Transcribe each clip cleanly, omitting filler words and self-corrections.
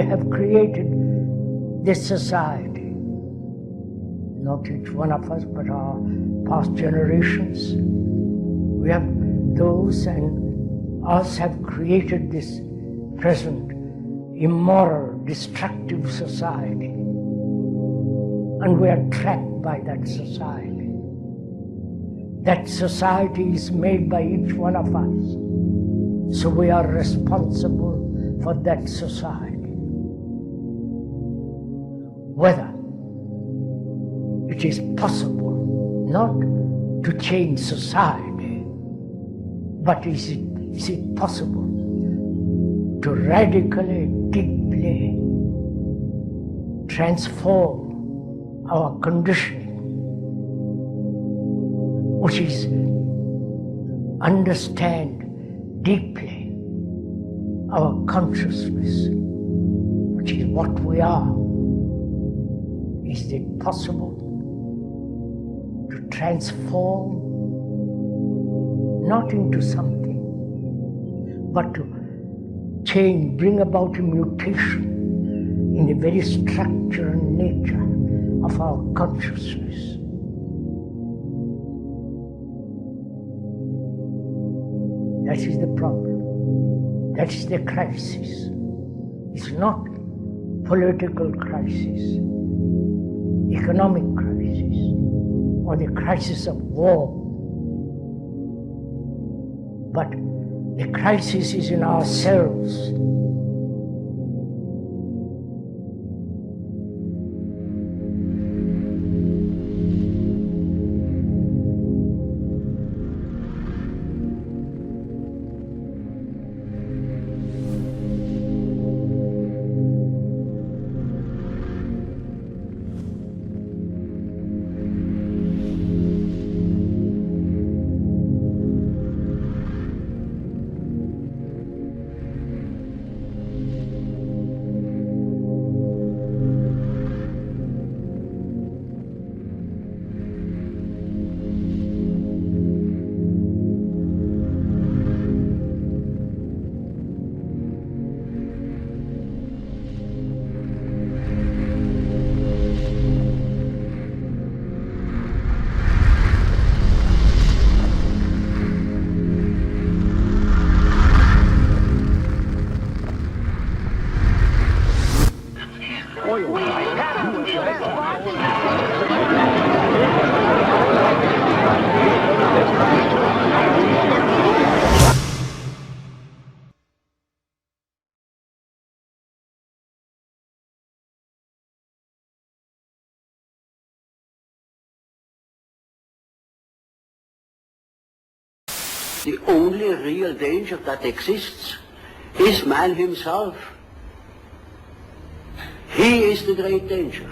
we have created this society. Not each one of us, but our past generations. We have those and us have created this present immoral, destructive society. And we are trapped by that society. That society is made by each one of us. So we are responsible for that society. Whether it is possible not to change society, but is it possible to radically, deeply transform our conditioning, which is understand deeply our consciousness, which is what we are. Is it possible to transform not into something, but to change, bring about a mutation in the very structure and nature of our consciousness? That is the problem. That is the crisis. It's not political crisis, economic crisis, or the crisis of war. But the crisis is in ourselves. The only real danger that exists is man himself. He is the great danger,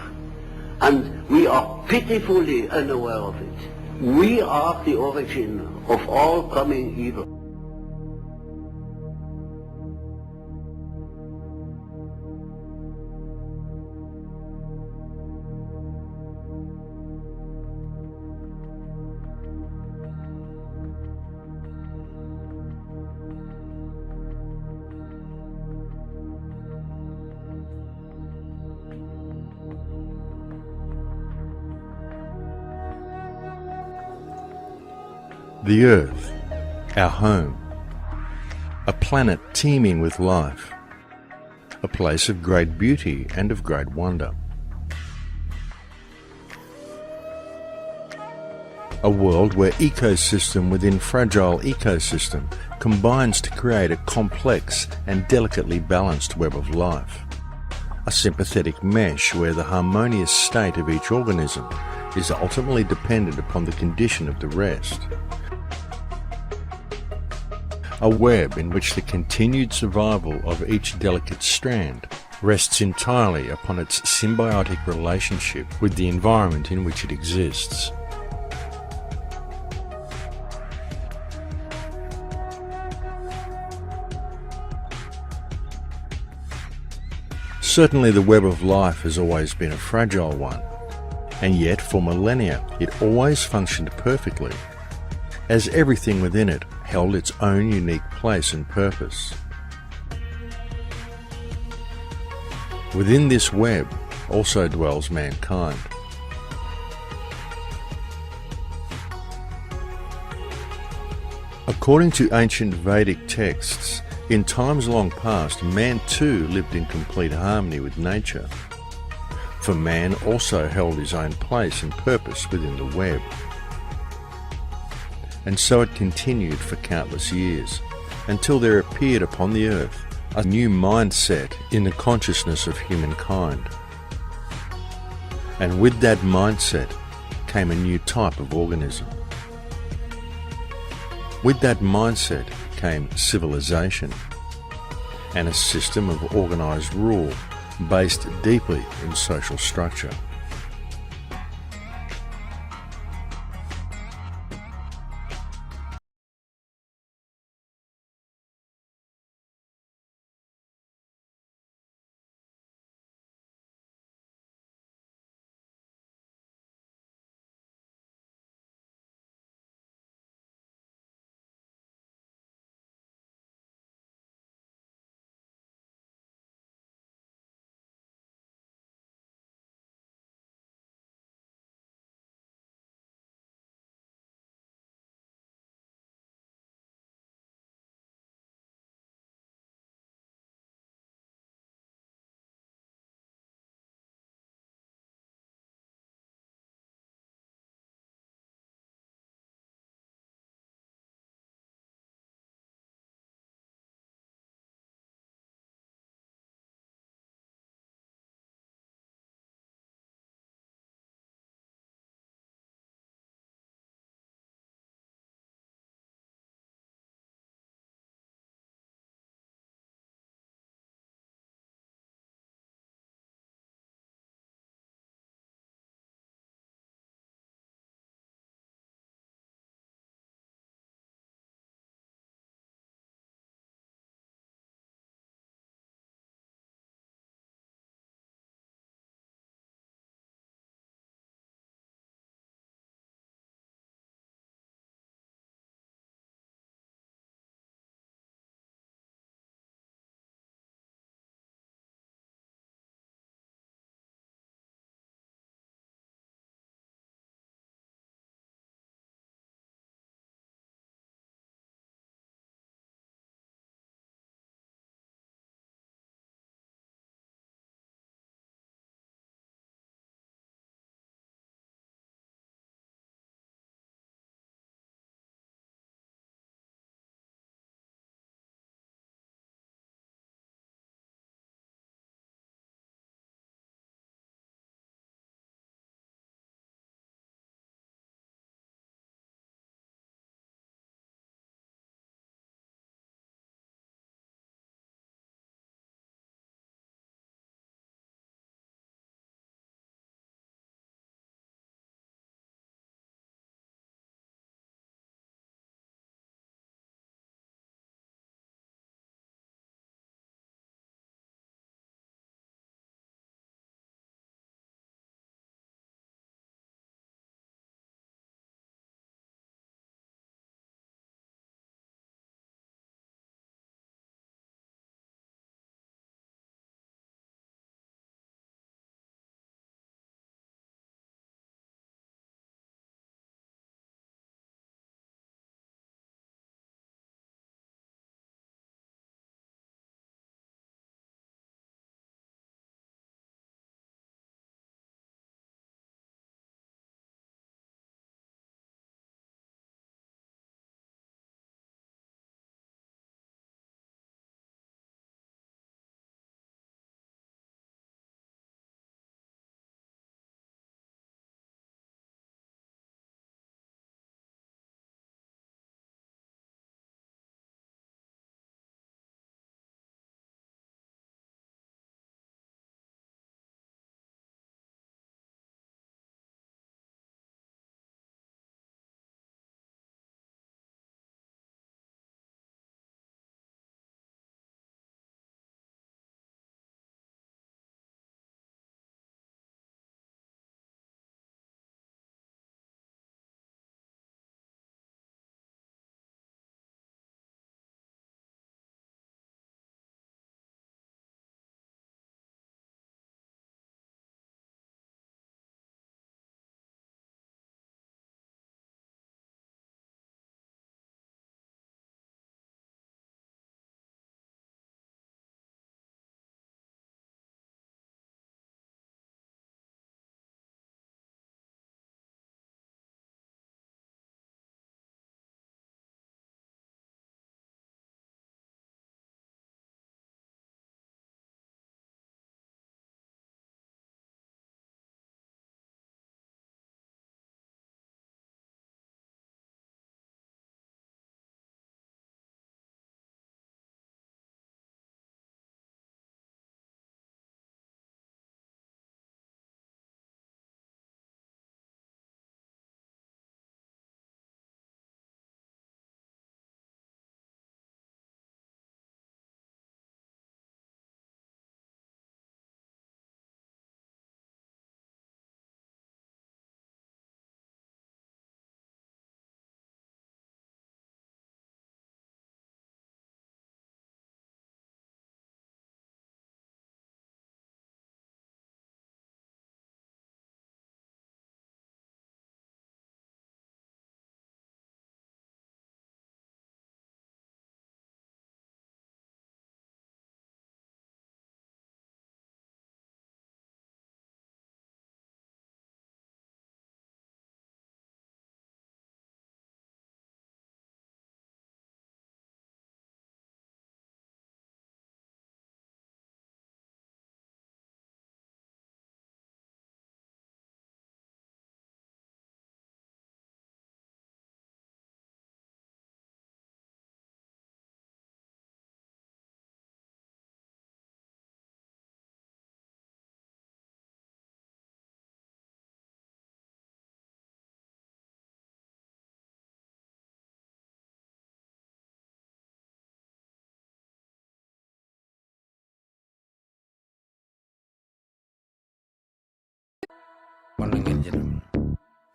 and we are pitifully unaware of it. We are the origin of all coming evil. The Earth, our home, a planet teeming with life, a place of great beauty and of great wonder. A world where ecosystem within fragile ecosystem combines to create a complex and delicately balanced web of life. A sympathetic mesh where the harmonious state of each organism is ultimately dependent upon the condition of the rest. A web in which the continued survival of each delicate strand rests entirely upon its symbiotic relationship with the environment in which it exists. Certainly the web of life has always been a fragile one, and yet for millennia it always functioned perfectly, as everything within it held its own unique place and purpose. Within this web also dwells mankind. According to ancient Vedic texts, in times long past, man too lived in complete harmony with nature. For man also held his own place and purpose within the web. And so it continued for countless years, until there appeared upon the earth a new mindset in the consciousness of humankind. And with that mindset came a new type of organism. With that mindset came civilization and a system of organized rule based deeply in social structure.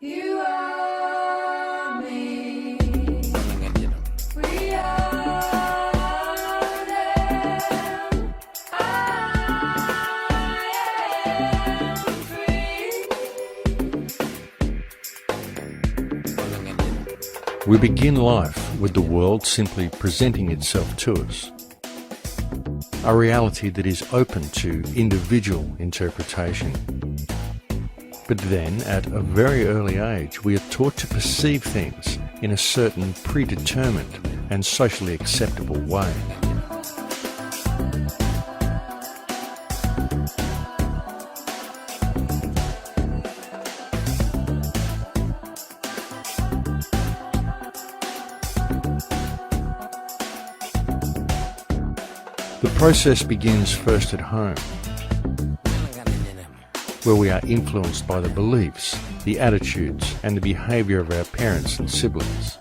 You are me. We are them. I am free. We begin life with the world simply presenting itself to us. A reality that is open to individual interpretation. But then, at a very early age, we are taught to perceive things in a certain predetermined and socially acceptable way. The process begins first at home, where we are influenced by the beliefs, the attitudes, and the behaviour of our parents and siblings.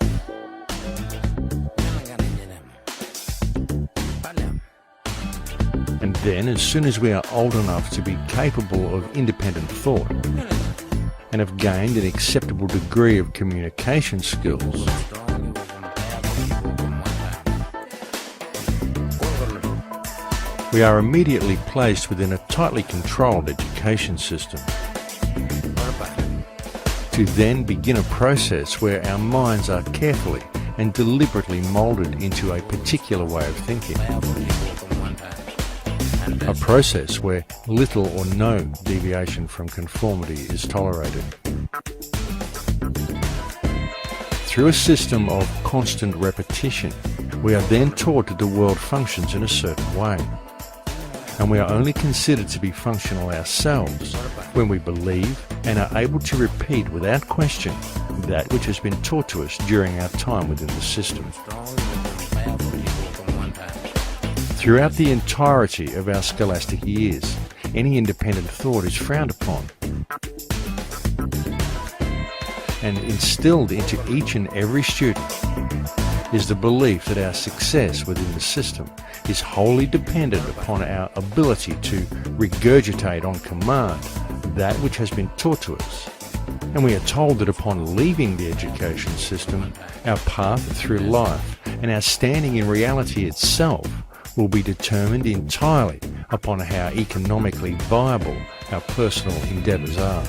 And then, as soon as we are old enough to be capable of independent thought, and have gained an acceptable degree of communication skills, we are immediately placed within a tightly controlled education system, to then begin a process where our minds are carefully and deliberately moulded into a particular way of thinking. A process where little or no deviation from conformity is tolerated. Through a system of constant repetition, we are then taught that the world functions in a certain way. And we are only considered to be functional ourselves when we believe and are able to repeat without question that which has been taught to us during our time within the system. Throughout the entirety of our scholastic years, any independent thought is frowned upon. And instilled into each and every student is the belief that our success within the system is wholly dependent upon our ability to regurgitate on command that which has been taught to us. And we are told that upon leaving the education system, our path through life and our standing in reality itself will be determined entirely upon how economically viable our personal endeavours are.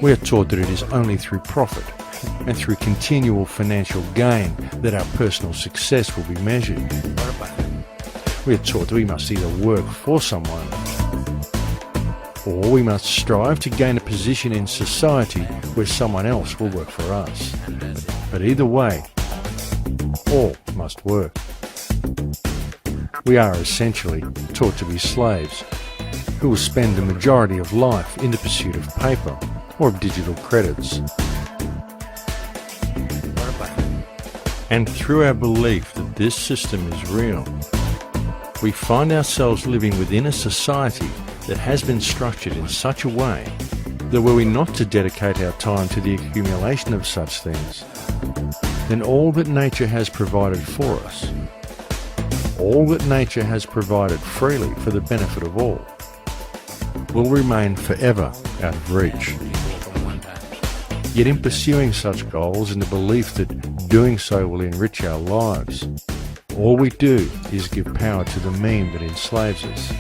We are taught that it is only through profit and through continual financial gain that our personal success will be measured. We are taught that we must either work for someone or we must strive to gain a position in society where someone else will work for us. But either way, all must work. We are essentially taught to be slaves who will spend the majority of life in the pursuit of paper or of digital credits. And through our belief that this system is real, we find ourselves living within a society that has been structured in such a way that were we not to dedicate our time to the accumulation of such things, then all that nature has provided for us, all that nature has provided freely for the benefit of all, will remain forever out of reach. Yet in pursuing such goals in the belief that doing so will enrich our lives, all we do is give power to the meme that enslaves us.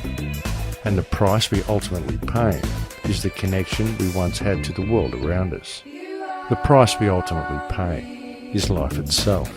And the price we ultimately pay is the connection we once had to the world around us. The price we ultimately pay is life itself.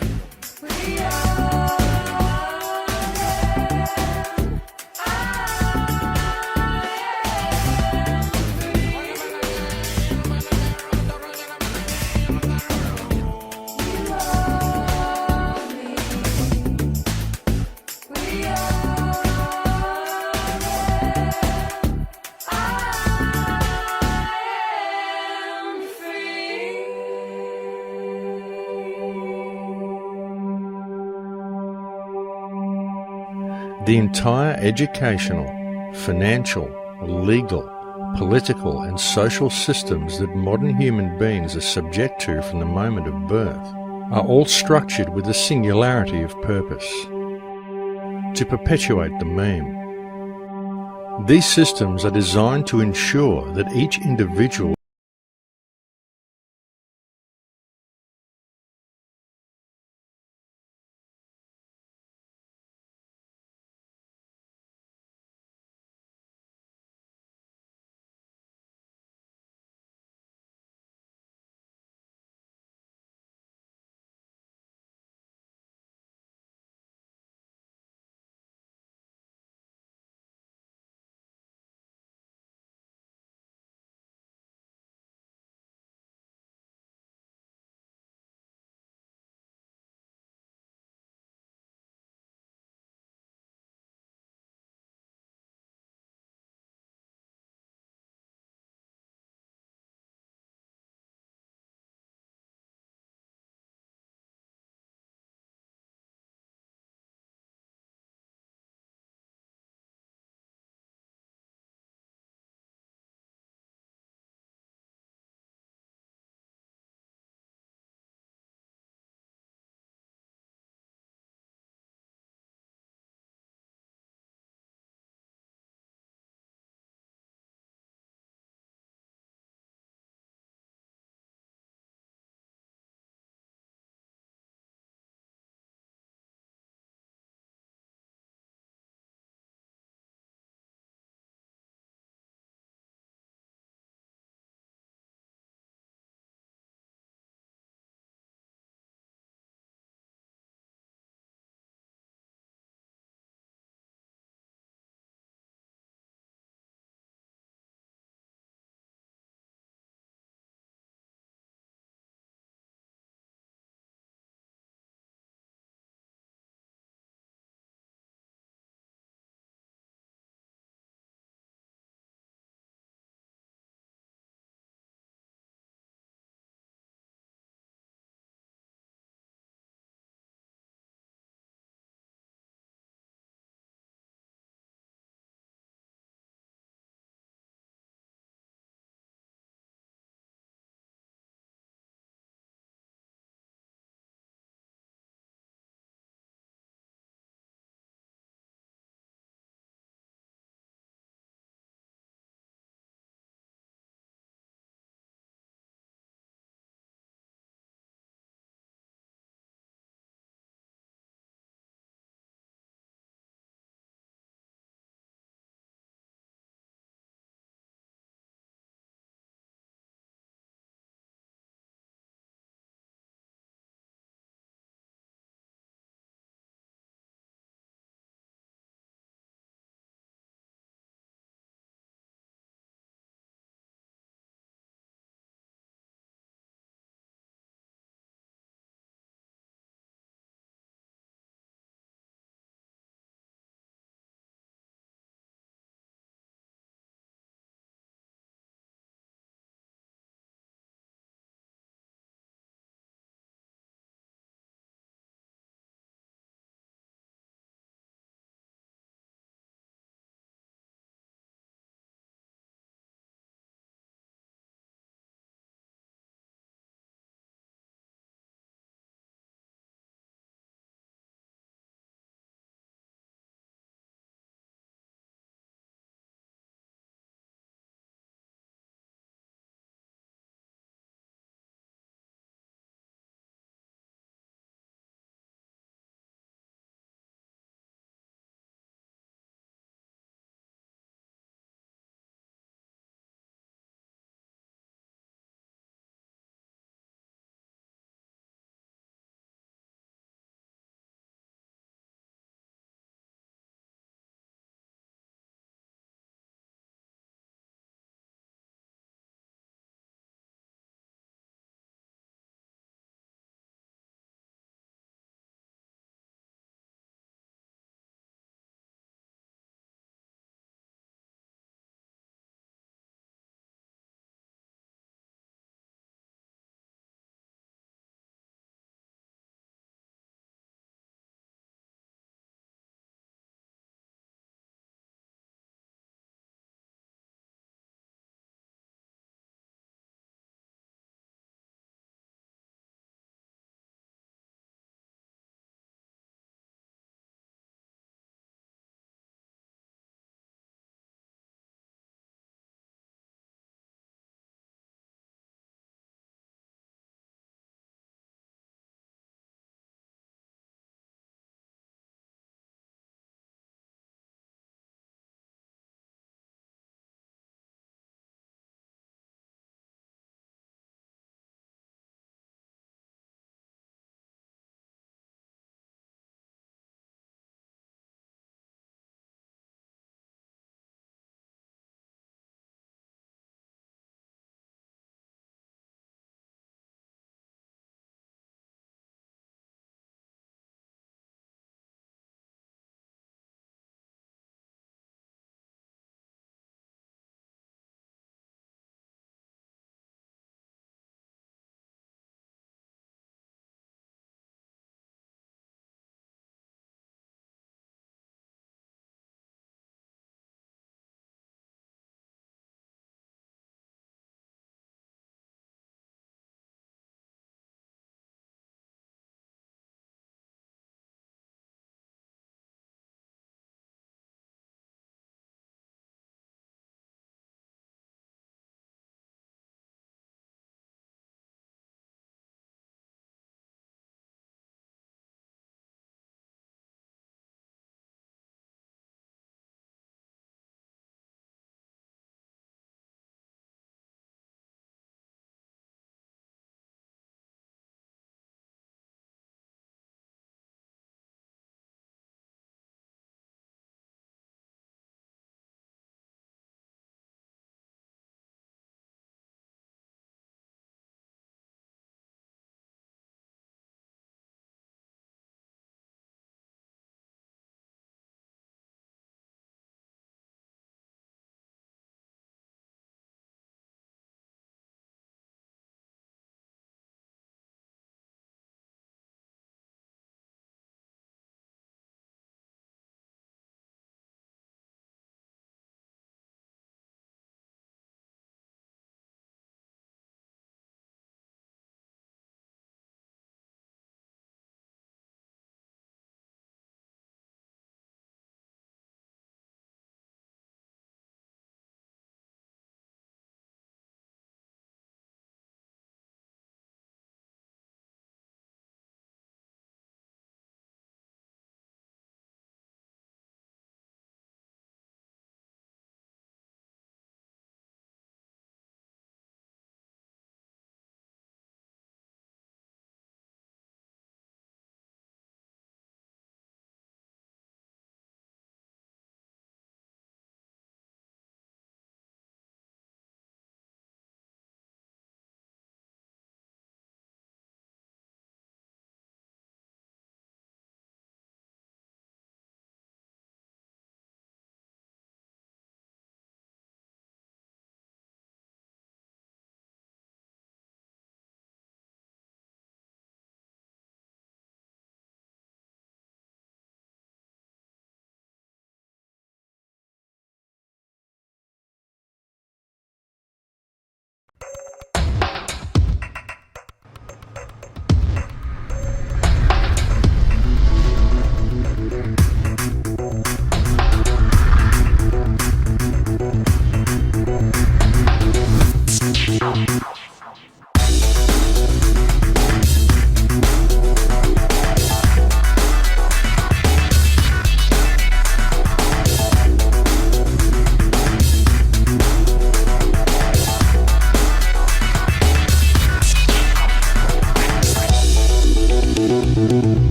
The entire educational, financial, legal, political and social systems that modern human beings are subject to from the moment of birth are all structured with a singularity of purpose: to perpetuate the meme, These systems are designed to ensure that each individual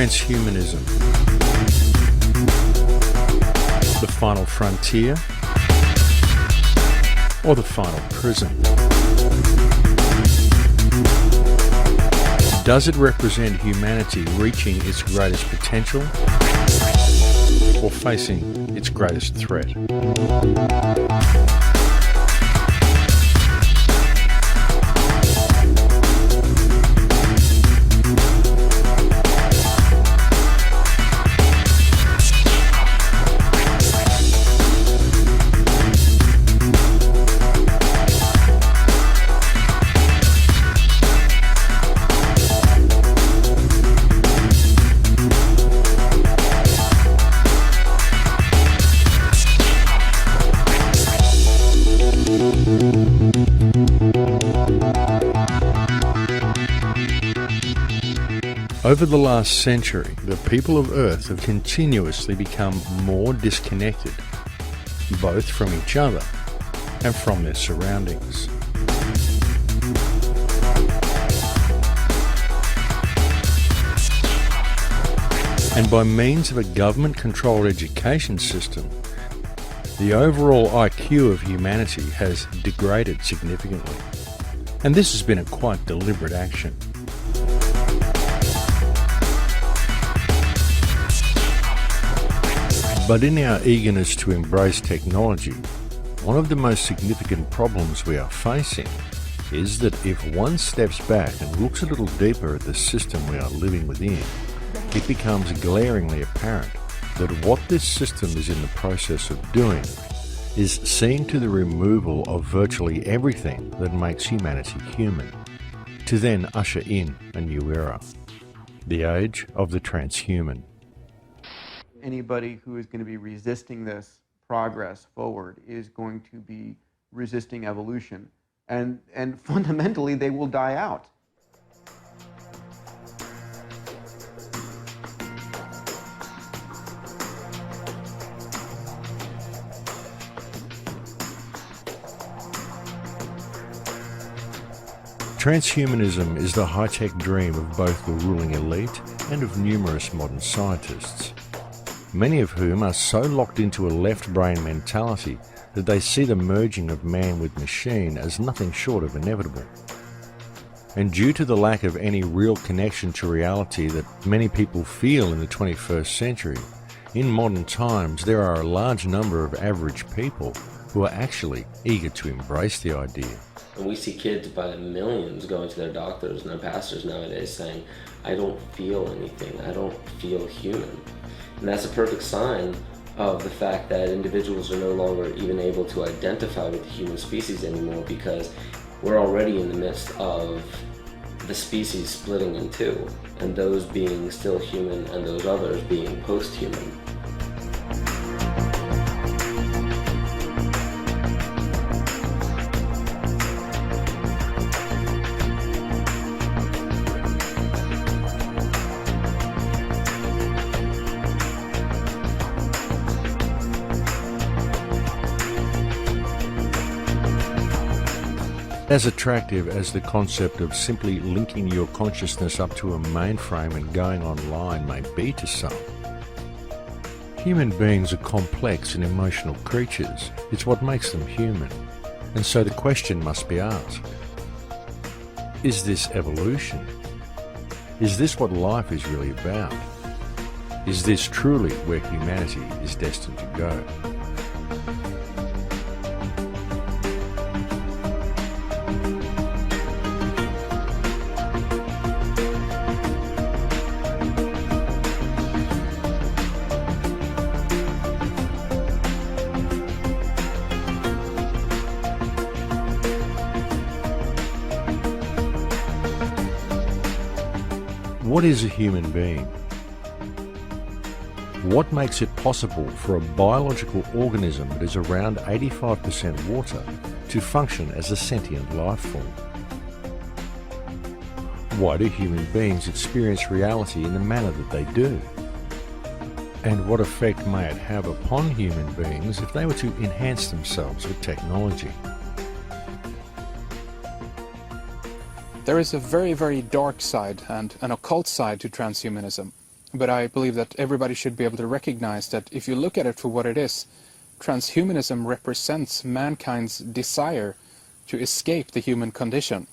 Transhumanism. The final frontier or the final prison? Does it represent humanity reaching its greatest potential or facing its greatest threat? Over the last century, the people of Earth have continuously become more disconnected, both from each other and from their surroundings. And by means of a government-controlled education system, the overall IQ of humanity has degraded significantly. And this has been a quite deliberate action. But in our eagerness to embrace technology, one of the most significant problems we are facing is that if one steps back and looks a little deeper at the system we are living within, it becomes glaringly apparent that what this system is in the process of doing is seeing to the removal of virtually everything that makes humanity human, to then usher in a new era, the age of the transhuman. Anybody who is going to be resisting this progress forward is going to be resisting evolution, and fundamentally they will die out. Transhumanism is the high-tech dream of both the ruling elite and of numerous modern scientists, many of whom are so locked into a left-brain mentality that they see the merging of man with machine as nothing short of inevitable. And due to the lack of any real connection to reality that many people feel in the 21st century, in modern times there are a large number of average people who are actually eager to embrace the idea. And we see kids by the millions going to their doctors and their pastors nowadays saying, I don't feel anything, I don't feel human. And that's a perfect sign of the fact that individuals are no longer even able to identify with the human species anymore, because we're already in the midst of the species splitting in two, and those being still human and those others being post-human. As attractive as the concept of simply linking your consciousness up to a mainframe and going online may be to some, human beings are complex and emotional creatures. It's what makes them human. And so the question must be asked, is this evolution? Is this what life is really about? Is this truly where humanity is destined to go? What is a human being? What makes it possible for a biological organism that is around 85% water to function as a sentient life form? Why do human beings experience reality in the manner that they do? And what effect may it have upon human beings if they were to enhance themselves with technology? There is a very, very dark side and an occult side to transhumanism. but I believe that everybody should be able to recognize that if you look at it for what it is, transhumanism represents mankind's desire to escape the human condition.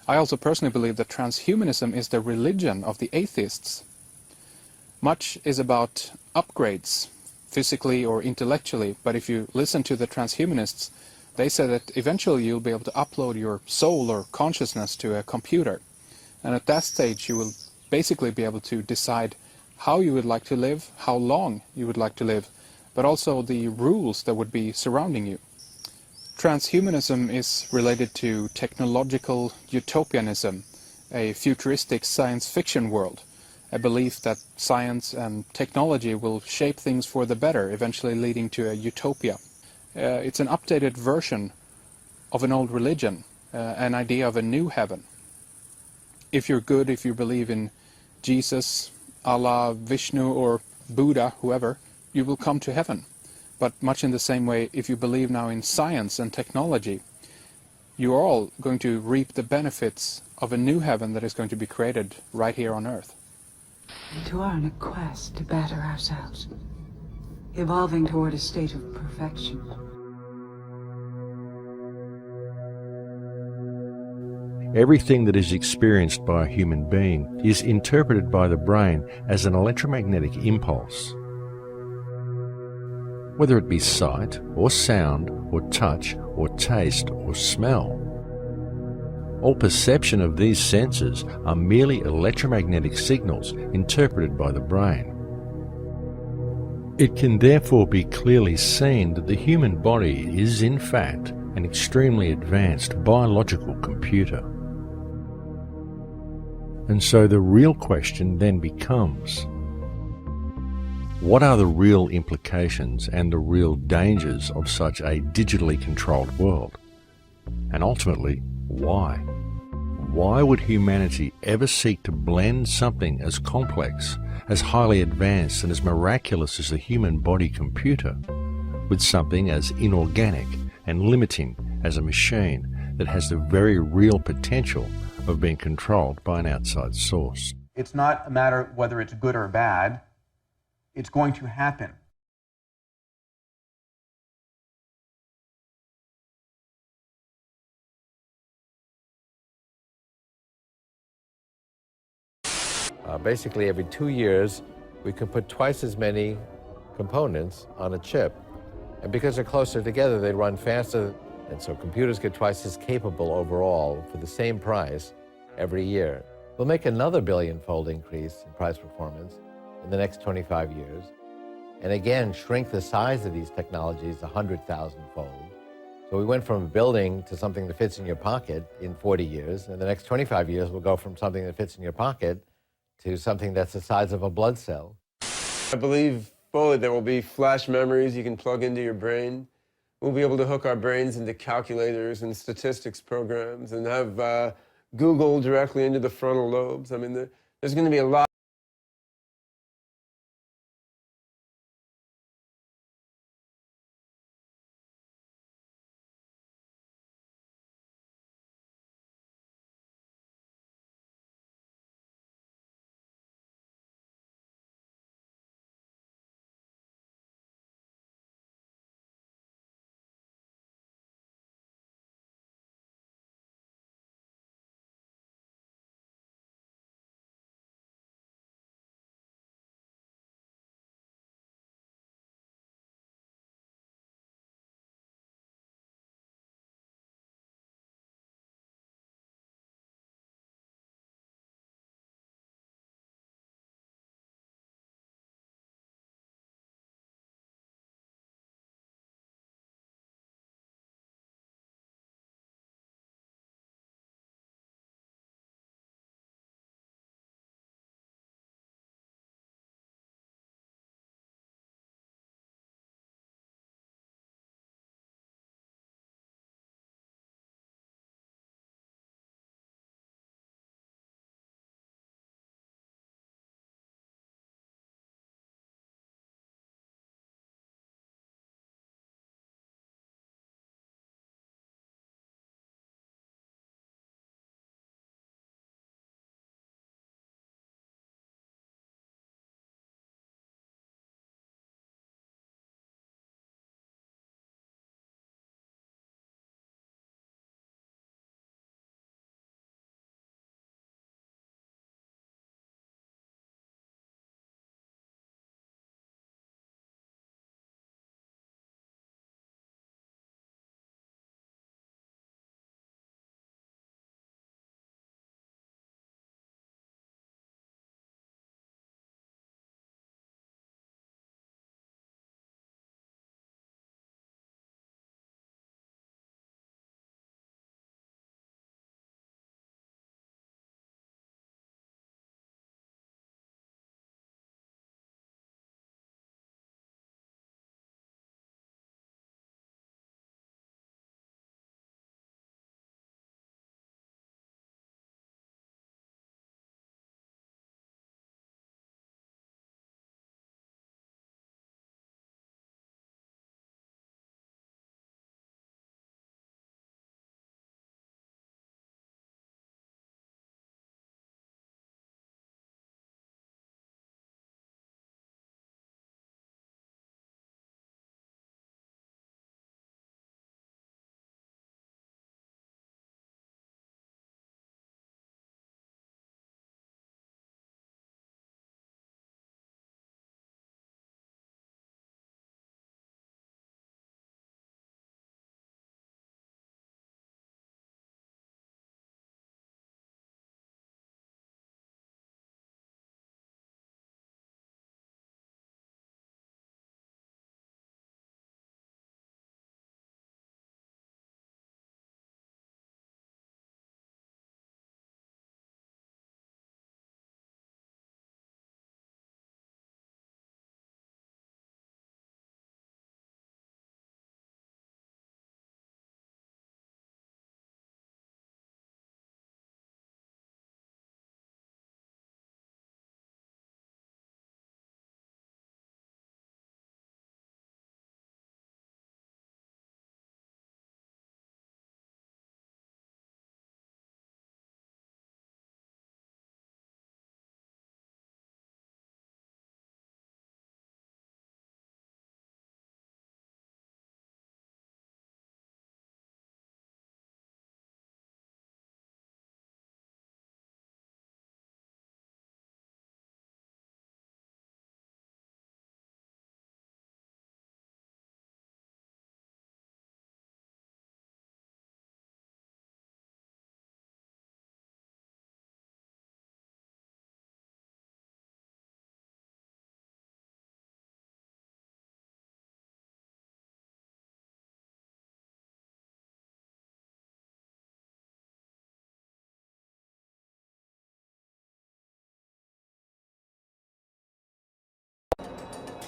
I also personally believe that transhumanism is the religion of the atheists. Much is about upgrades, physically or intellectually, but if you listen to the transhumanists, they say that eventually you'll be able to upload your soul or consciousness to a computer. And at that stage you will basically be able to decide how you would like to live, how long you would like to live, but also the rules that would be surrounding you. Transhumanism is related to technological utopianism, a futuristic science fiction world, a belief that science and technology will shape things for the better, eventually leading to a utopia. It's an updated version of an old religion, an idea of a new heaven. If you're good, if you believe in Jesus, Allah, Vishnu, or Buddha, whoever, you will come to heaven. But much in the same way, if you believe now in science and technology, you are all going to reap the benefits of a new heaven that is going to be created right here on Earth. We are on a quest to better ourselves, evolving toward a state of perfection. Everything that is experienced by a human being is interpreted by the brain as an electromagnetic impulse. Whether it be sight, or sound, or touch, or taste, or smell. All perception of these senses are merely electromagnetic signals interpreted by the brain. It can therefore be clearly seen that the human body is in fact an extremely advanced biological computer. And so the real question then becomes, what are the real implications and the real dangers of such a digitally controlled world? And ultimately, why? Why would humanity ever seek to blend something as complex, as highly advanced and as miraculous as the human body computer with something as inorganic and limiting as a machine that has the very real potential of being controlled by an outside source? It's not a matter of whether it's good or bad. It's going to happen. Basically, every 2 years, we can put twice as many components on a chip. And because they're closer together, they run faster. And so computers get twice as capable overall for the same price every year. We'll make another billion-fold increase in price performance in the next 25 years. And again, shrink the size of these technologies 100,000-fold. So we went from a building to something that fits in your pocket in 40 years. In the next 25 years, we'll go from something that fits in your pocket to something that's the size of a blood cell. I believe fully there will be flash memories you can plug into your brain. We'll be able to hook our brains into calculators and statistics programs and have Google directly into the frontal lobes. I mean, there's going to be a lot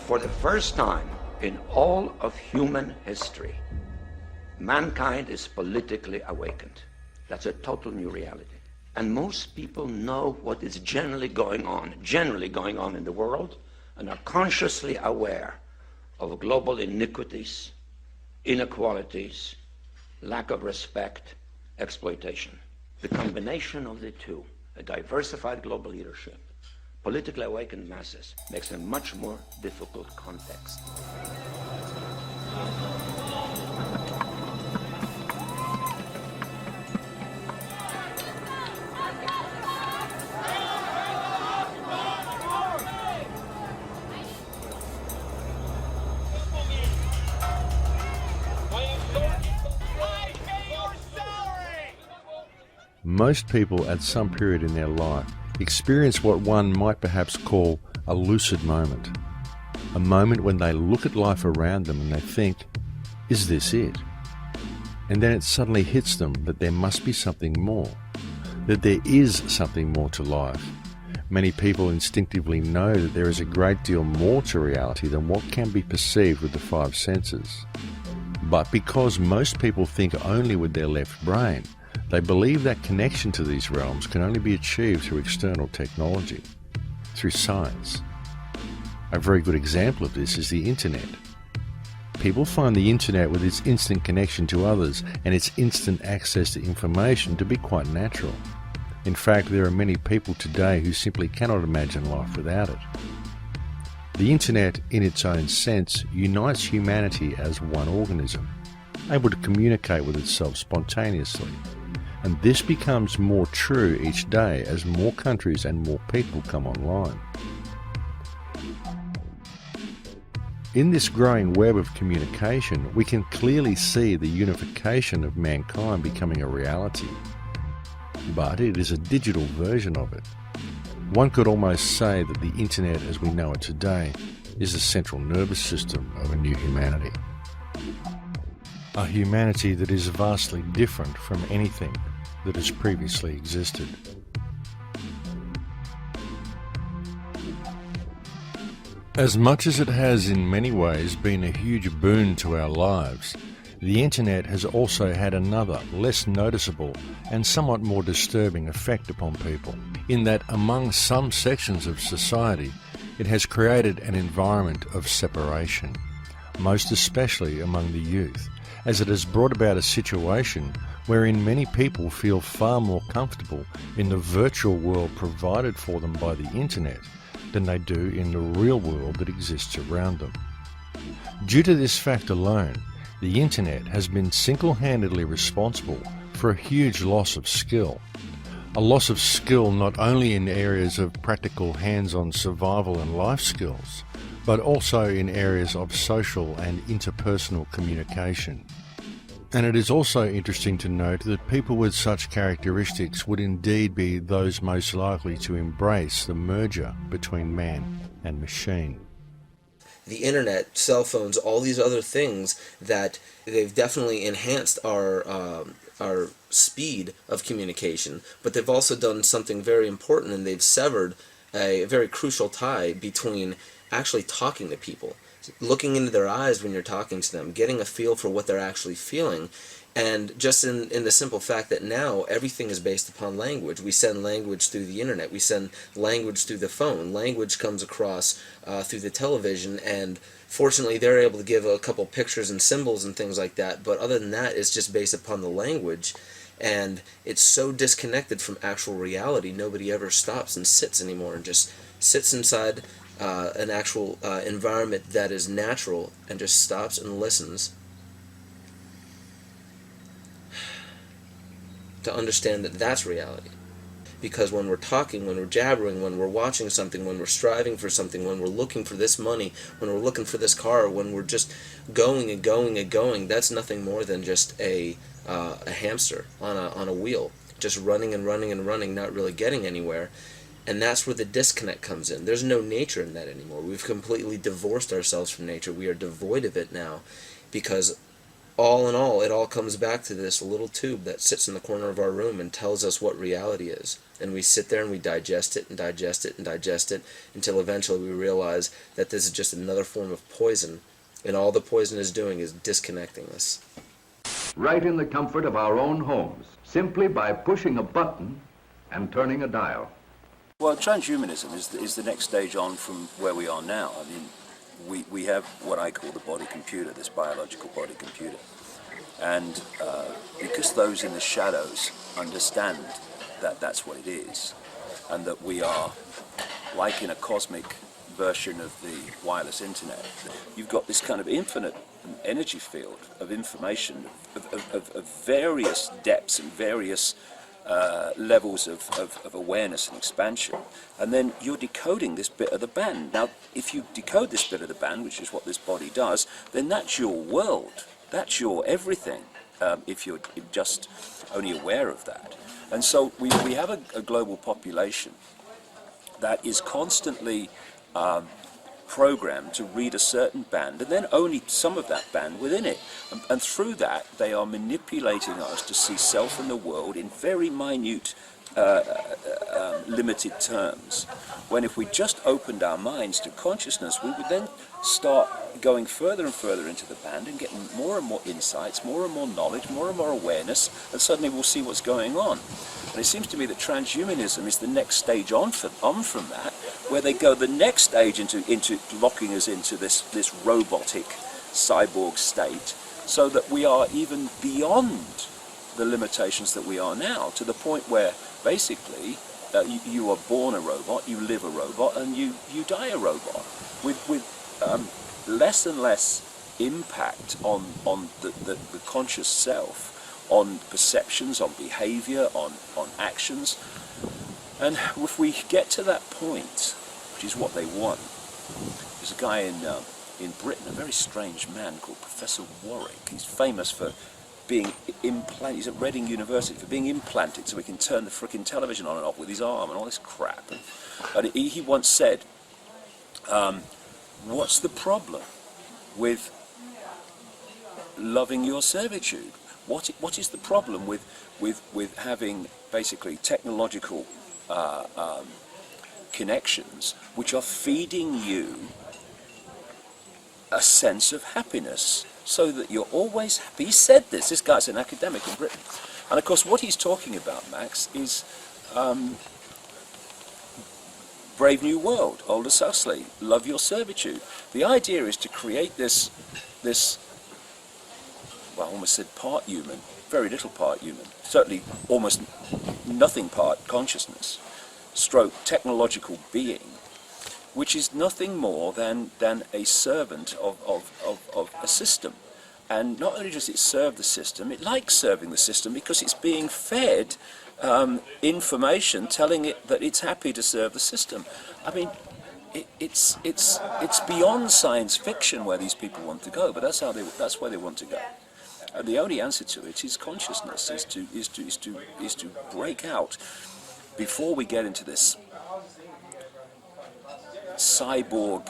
For the first time in all of human history, mankind is politically awakened. That's a total new reality. And most people know what is generally going on in the world, and are consciously aware of global iniquities, inequalities, lack of respect, exploitation. The combination of the two, a diversified global leadership, politically awakened masses, makes a much more difficult context. Most people at some period in their life experience what one might perhaps call a lucid moment. A moment when they look at life around them and they think, is this it? And then it suddenly hits them that there must be something more, that there is something more to life. Many people instinctively know that there is a great deal more to reality than what can be perceived with the five senses. But because most people think only with their left brain, they believe that connection to these realms can only be achieved through external technology, through science. A very good example of this is the internet. People find the internet with its instant connection to others and its instant access to information to be quite natural. In fact, there are many people today who simply cannot imagine life without it. The internet, in its own sense, unites humanity as one organism, able to communicate with itself spontaneously. And this becomes more true each day as more countries and more people come online. In this growing web of communication, we can clearly see the unification of mankind becoming a reality. But it is a digital version of it. One could almost say that the internet as we know it today is the central nervous system of a new humanity. A humanity that is vastly different from anything that has previously existed. As much as it has in many ways been a huge boon to our lives, the internet has also had another, less noticeable and somewhat more disturbing effect upon people, in that among some sections of society it has created an environment of separation, most especially among the youth, as it has brought about a situation wherein many people feel far more comfortable in the virtual world provided for them by the internet than they do in the real world that exists around them. Due to this fact alone, the internet has been single-handedly responsible for a huge loss of skill. A loss of skill not only in areas of practical hands-on survival and life skills, but also in areas of social and interpersonal communication. And it is also interesting to note that people with such characteristics would indeed be those most likely to embrace the merger between man and machine. The internet, cell phones, all these other things that they've definitely enhanced our speed of communication, but they've also done something very important, and they've severed a very crucial tie between actually talking to people, looking into their eyes when you're talking to them, getting a feel for what they're actually feeling, and just in the simple fact that now everything is based upon language. We send language through the internet, we send language through the phone, language comes across through the television, and fortunately they're able to give a couple pictures and symbols and things like that, but other than that it's just based upon the language, and it's so disconnected from actual reality. Nobody ever stops and sits anymore and just sits inside an actual environment that is natural and just stops and listens to understand that that's reality. Because when we're talking, when we're jabbering, when we're watching something, when we're striving for something, when we're looking for this money, when we're looking for this car, when we're just going and going and going, that's nothing more than just a hamster on a wheel, just running and running and running, not really getting anywhere. And that's where the disconnect comes in. There's no nature in that anymore. We've completely divorced ourselves from nature. We are devoid of it now because all in all, it all comes back to this little tube that sits in the corner of our room and tells us what reality is. And we sit there and we digest it and digest it and digest it until eventually we realize that this is just another form of poison, and all the poison is doing is disconnecting us. Right in the comfort of our own homes, simply by pushing a button and turning a dial. Well, transhumanism is the next stage on from where we are now. I mean, we have what I call the body computer, this biological body computer. And because those in the shadows understand that that's what it is, and that we are, like in a cosmic version of the wireless internet, you've got this kind of infinite energy field of information of various depths and various levels of awareness and expansion, and then you're decoding this bit of the band. Now, if you decode this bit of the band, which is what this body does, then that's your world, that's your everything, if you're just only aware of that. And so we have a global population that is constantly programmed to read a certain band, and then only some of that band within it. And through that, they are manipulating us to see self and the world in very minute, limited terms. When if we just opened our minds to consciousness, we would then start going further and further into the band and getting more and more insights, more and more knowledge, more and more awareness, and suddenly we'll see what's going on. And it seems to me that transhumanism is the next stage on from that, where they go the next stage into locking us into this robotic cyborg state, so that we are even beyond the limitations that we are now, to the point where basically you are born a robot, you live a robot, and you die a robot, with less and less impact on the conscious self, on perceptions, on behavior, on actions. And if we get to that point, which is what they want, there's a guy in Britain, a very strange man called Professor Warwick. He's famous for being implanted, he's at Reading University, for being implanted so he can turn the frickin' television on and off with his arm and all this crap. And he once said, what's the problem with loving your servitude? What is the problem with having basically technological connections which are feeding you a sense of happiness, so that you're always happy? He said this guy's an academic in Britain. And of course what he's talking about, Max, is Brave New World, Aldous Huxley, love your servitude. The idea is to create this well, I almost said part human, very little part human, certainly almost nothing part consciousness, stroke technological being, which is nothing more than a servant of a system. And not only does it serve the system, it likes serving the system because it's being fed information telling it that it's happy to serve the system. I mean, it's beyond science fiction where these people want to go, but that's where they want to go. And the only answer to it is consciousness, is to break out before we get into this cyborg,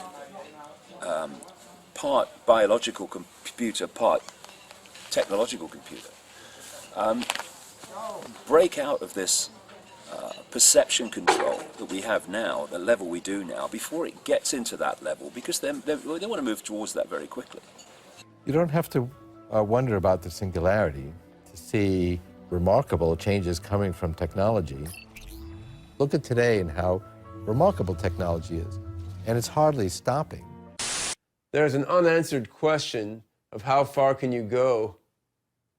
part biological computer, part technological computer. Break out of this perception control that we have now, the level we do now, before it gets into that level, because they want to move towards that very quickly. You don't have to wonder about the singularity to see remarkable changes coming from technology. Look at today and how remarkable technology is, and it's hardly stopping. There's an unanswered question of how far can you go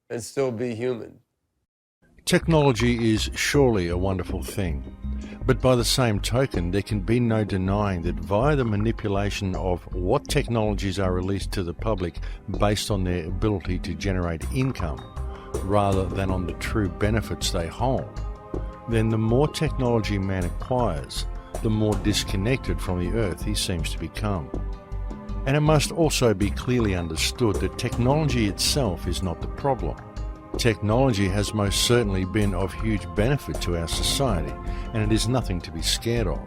and still be human? Technology is surely a wonderful thing, but by the same token, there can be no denying that via the manipulation of what technologies are released to the public based on their ability to generate income, rather than on the true benefits they hold, then the more technology man acquires, the more disconnected from the earth he seems to become. And it must also be clearly understood that technology itself is not the problem. Technology has most certainly been of huge benefit to our society, and it is nothing to be scared of.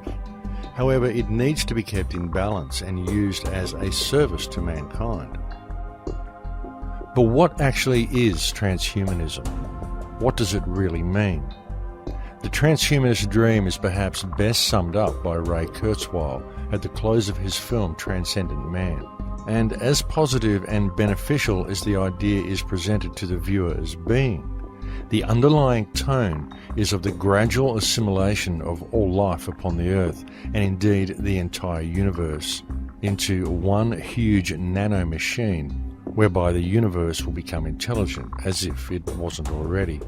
However, it needs to be kept in balance and used as a service to mankind. But what actually is transhumanism? What does it really mean? The transhumanist dream is perhaps best summed up by Ray Kurzweil at the close of his film Transcendent Man. And as positive and beneficial as the idea is presented to the viewer as being, the underlying tone is of the gradual assimilation of all life upon the Earth, and indeed the entire universe, into one huge nano-machine, whereby the universe will become intelligent, as if it wasn't already,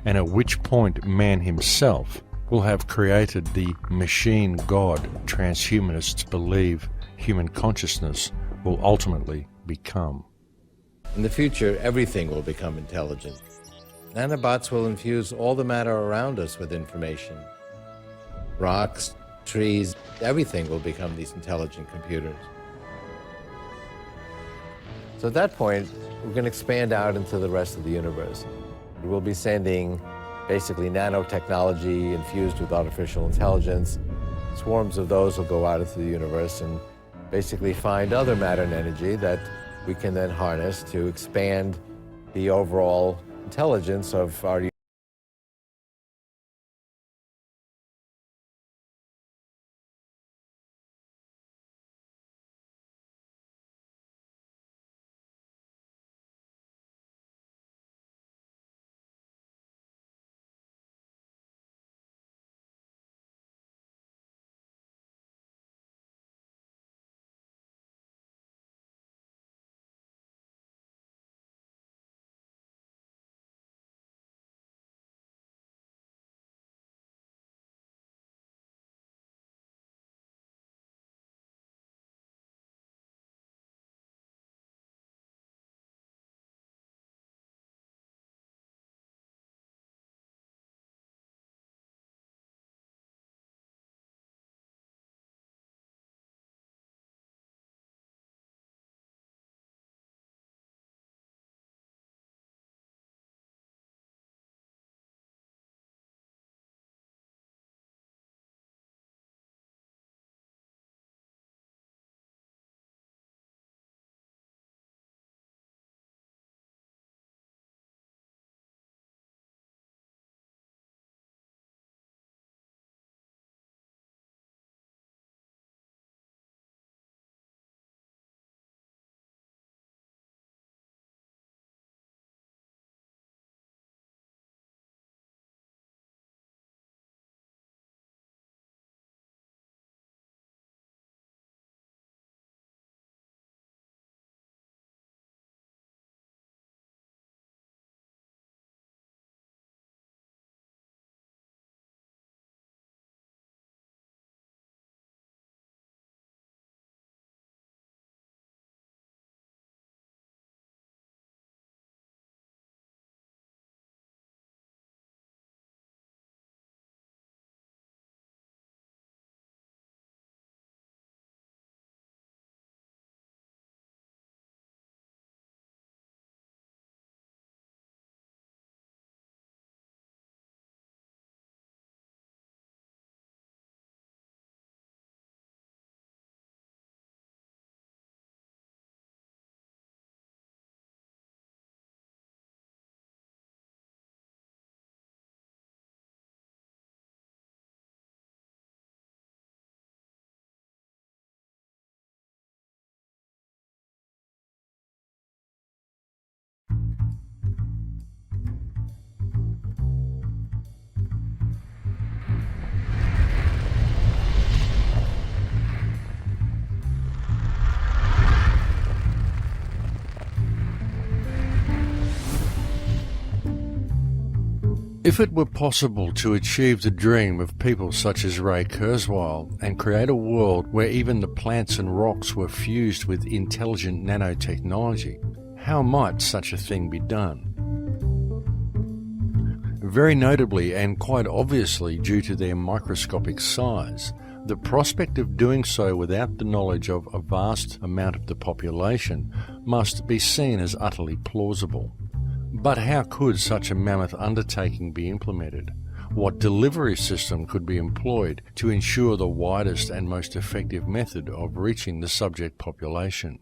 and at which point man himself will have created the machine god transhumanists believe human consciousness will ultimately become. In the future, everything will become intelligent. Nanobots will infuse all the matter around us with information. Rocks, trees, everything will become these intelligent computers. So at that point, we're going to expand out into the rest of the universe. We'll be sending basically nanotechnology infused with artificial intelligence. Swarms of those will go out into the universe and basically find other matter and energy that we can then harness to expand the overall intelligence of our If it were possible to achieve the dream of people such as Ray Kurzweil and create a world where even the plants and rocks were fused with intelligent nanotechnology, how might such a thing be done? Very notably and quite obviously due to their microscopic size, the prospect of doing so without the knowledge of a vast amount of the population must be seen as utterly plausible. But how could such a mammoth undertaking be implemented? What delivery system could be employed to ensure the widest and most effective method of reaching the subject population?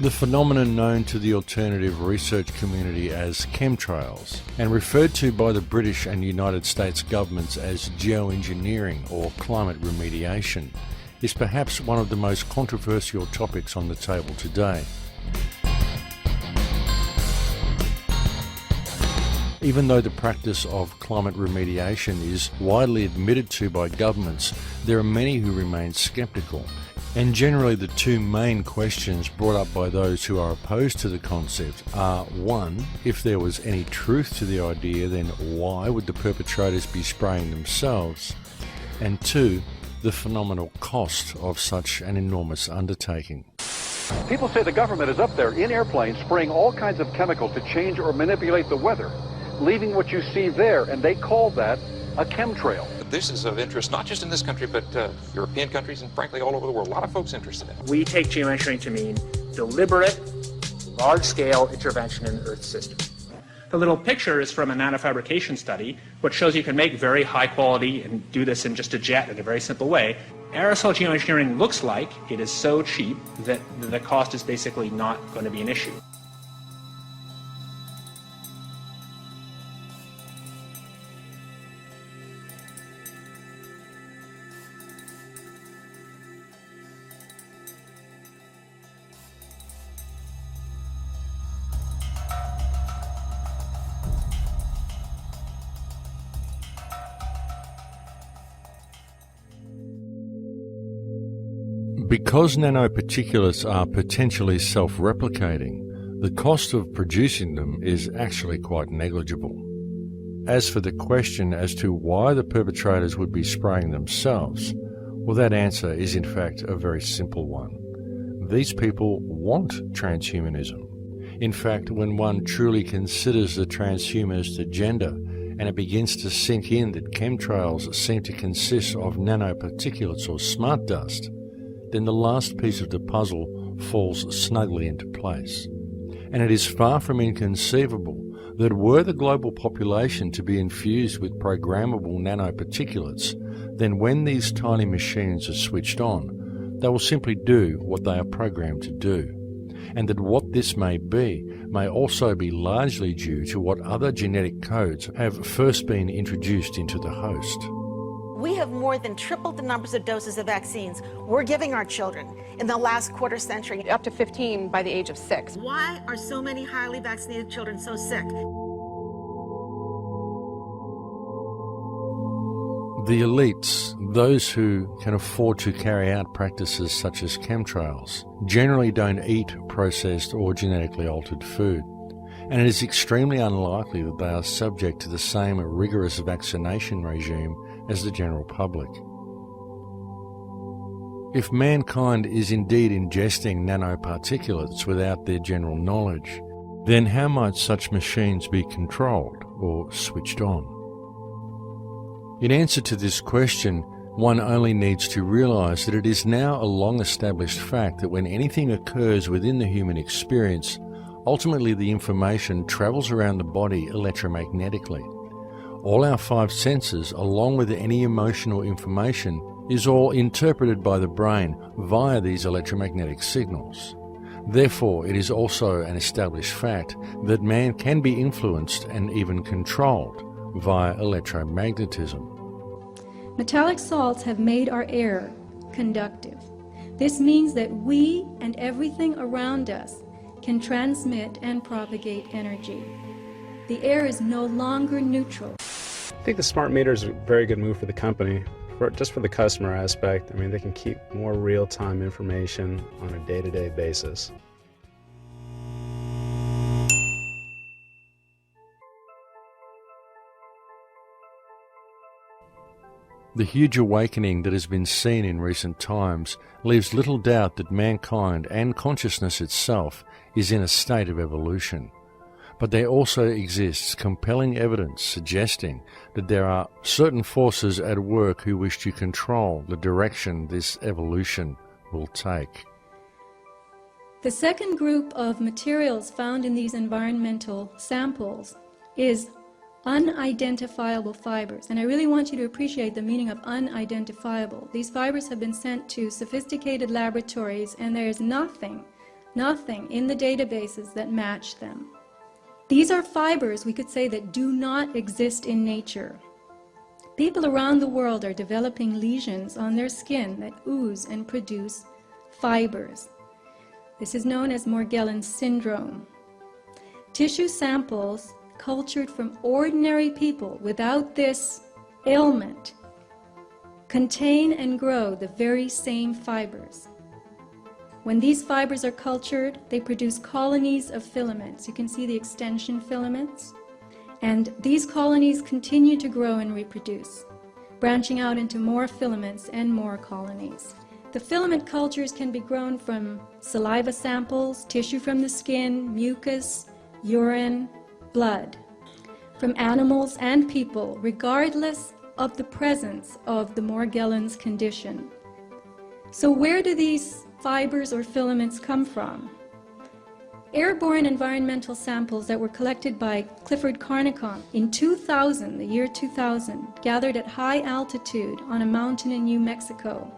The phenomenon known to the alternative research community as chemtrails, and referred to by the British and United States governments as geoengineering or climate remediation, is perhaps one of the most controversial topics on the table today. Even though the practice of climate remediation is widely admitted to by governments, there are many who remain sceptical. And generally the two main questions brought up by those who are opposed to the concept are, one, if there was any truth to the idea, then why would the perpetrators be spraying themselves? And two, the phenomenal cost of such an enormous undertaking. People say the government is up there in airplanes spraying all kinds of chemicals to change or manipulate the weather, leaving what you see there, and they call that a chemtrail. This is of interest not just in this country, but European countries and frankly all over the world. A lot of folks interested in it. We take geoengineering to mean deliberate, large-scale intervention in the Earth system. The little picture is from a nanofabrication study, which shows you can make very high quality and do this in just a jet in a very simple way. Aerosol geoengineering looks like it is so cheap that the cost is basically not going to be an issue. Because nanoparticulates are potentially self-replicating, the cost of producing them is actually quite negligible. As for the question as to why the perpetrators would be spraying themselves, well, that answer is in fact a very simple one. These people want transhumanism. In fact, when one truly considers the transhumanist agenda and it begins to sink in that chemtrails seem to consist of nanoparticulates or smart dust, then the last piece of the puzzle falls snugly into place. And it is far from inconceivable that were the global population to be infused with programmable nanoparticulates, then when these tiny machines are switched on, they will simply do what they are programmed to do. And that what this may be may also be largely due to what other genetic codes have first been introduced into the host. We have more than tripled the numbers of doses of vaccines we're giving our children in the last quarter century. Up to 15 by the age of 6. Why are so many highly vaccinated children so sick? The elites, those who can afford to carry out practices such as chemtrails, generally don't eat processed or genetically altered food. And it is extremely unlikely that they are subject to the same rigorous vaccination regime as the general public. If mankind is indeed ingesting nanoparticulates without their general knowledge, then how might such machines be controlled or switched on? In answer to this question, one only needs to realize that it is now a long-established fact that when anything occurs within the human experience, ultimately the information travels around the body electromagnetically. All our 5 senses, along with any emotional information, is all interpreted by the brain via these electromagnetic signals. Therefore, it is also an established fact that man can be influenced and even controlled via electromagnetism. Metallic salts have made our air conductive. This means that we and everything around us can transmit and propagate energy. The air is no longer neutral. I think the smart meter is a very good move for the company, just for the customer aspect. I mean, they can keep more real-time information on a day-to-day basis. The huge awakening that has been seen in recent times leaves little doubt that mankind and consciousness itself is in a state of evolution. But there also exists compelling evidence suggesting that there are certain forces at work who wish to control the direction this evolution will take. The second group of materials found in these environmental samples is unidentifiable fibers. And I really want you to appreciate the meaning of unidentifiable. These fibers have been sent to sophisticated laboratories, and there is nothing nothing in the databases that match them. These are fibers, we could say, that do not exist in nature. People around the world are developing lesions on their skin that ooze and produce fibers. This is known as Morgellons syndrome. Tissue samples cultured from ordinary people without this ailment contain and grow the very same fibers. When these fibers are cultured, they produce colonies of filaments. You can see the extension filaments. And these colonies continue to grow and reproduce, branching out into more filaments and more colonies. The filament cultures can be grown from saliva samples, tissue from the skin, mucus, urine, blood, from animals and people, regardless of the presence of the Morgellons condition. So where do these fibers or filaments come from? Airborne environmental samples that were collected by Clifford Carnicom in 2000, the year 2000, gathered at high altitude on a mountain in New Mexico,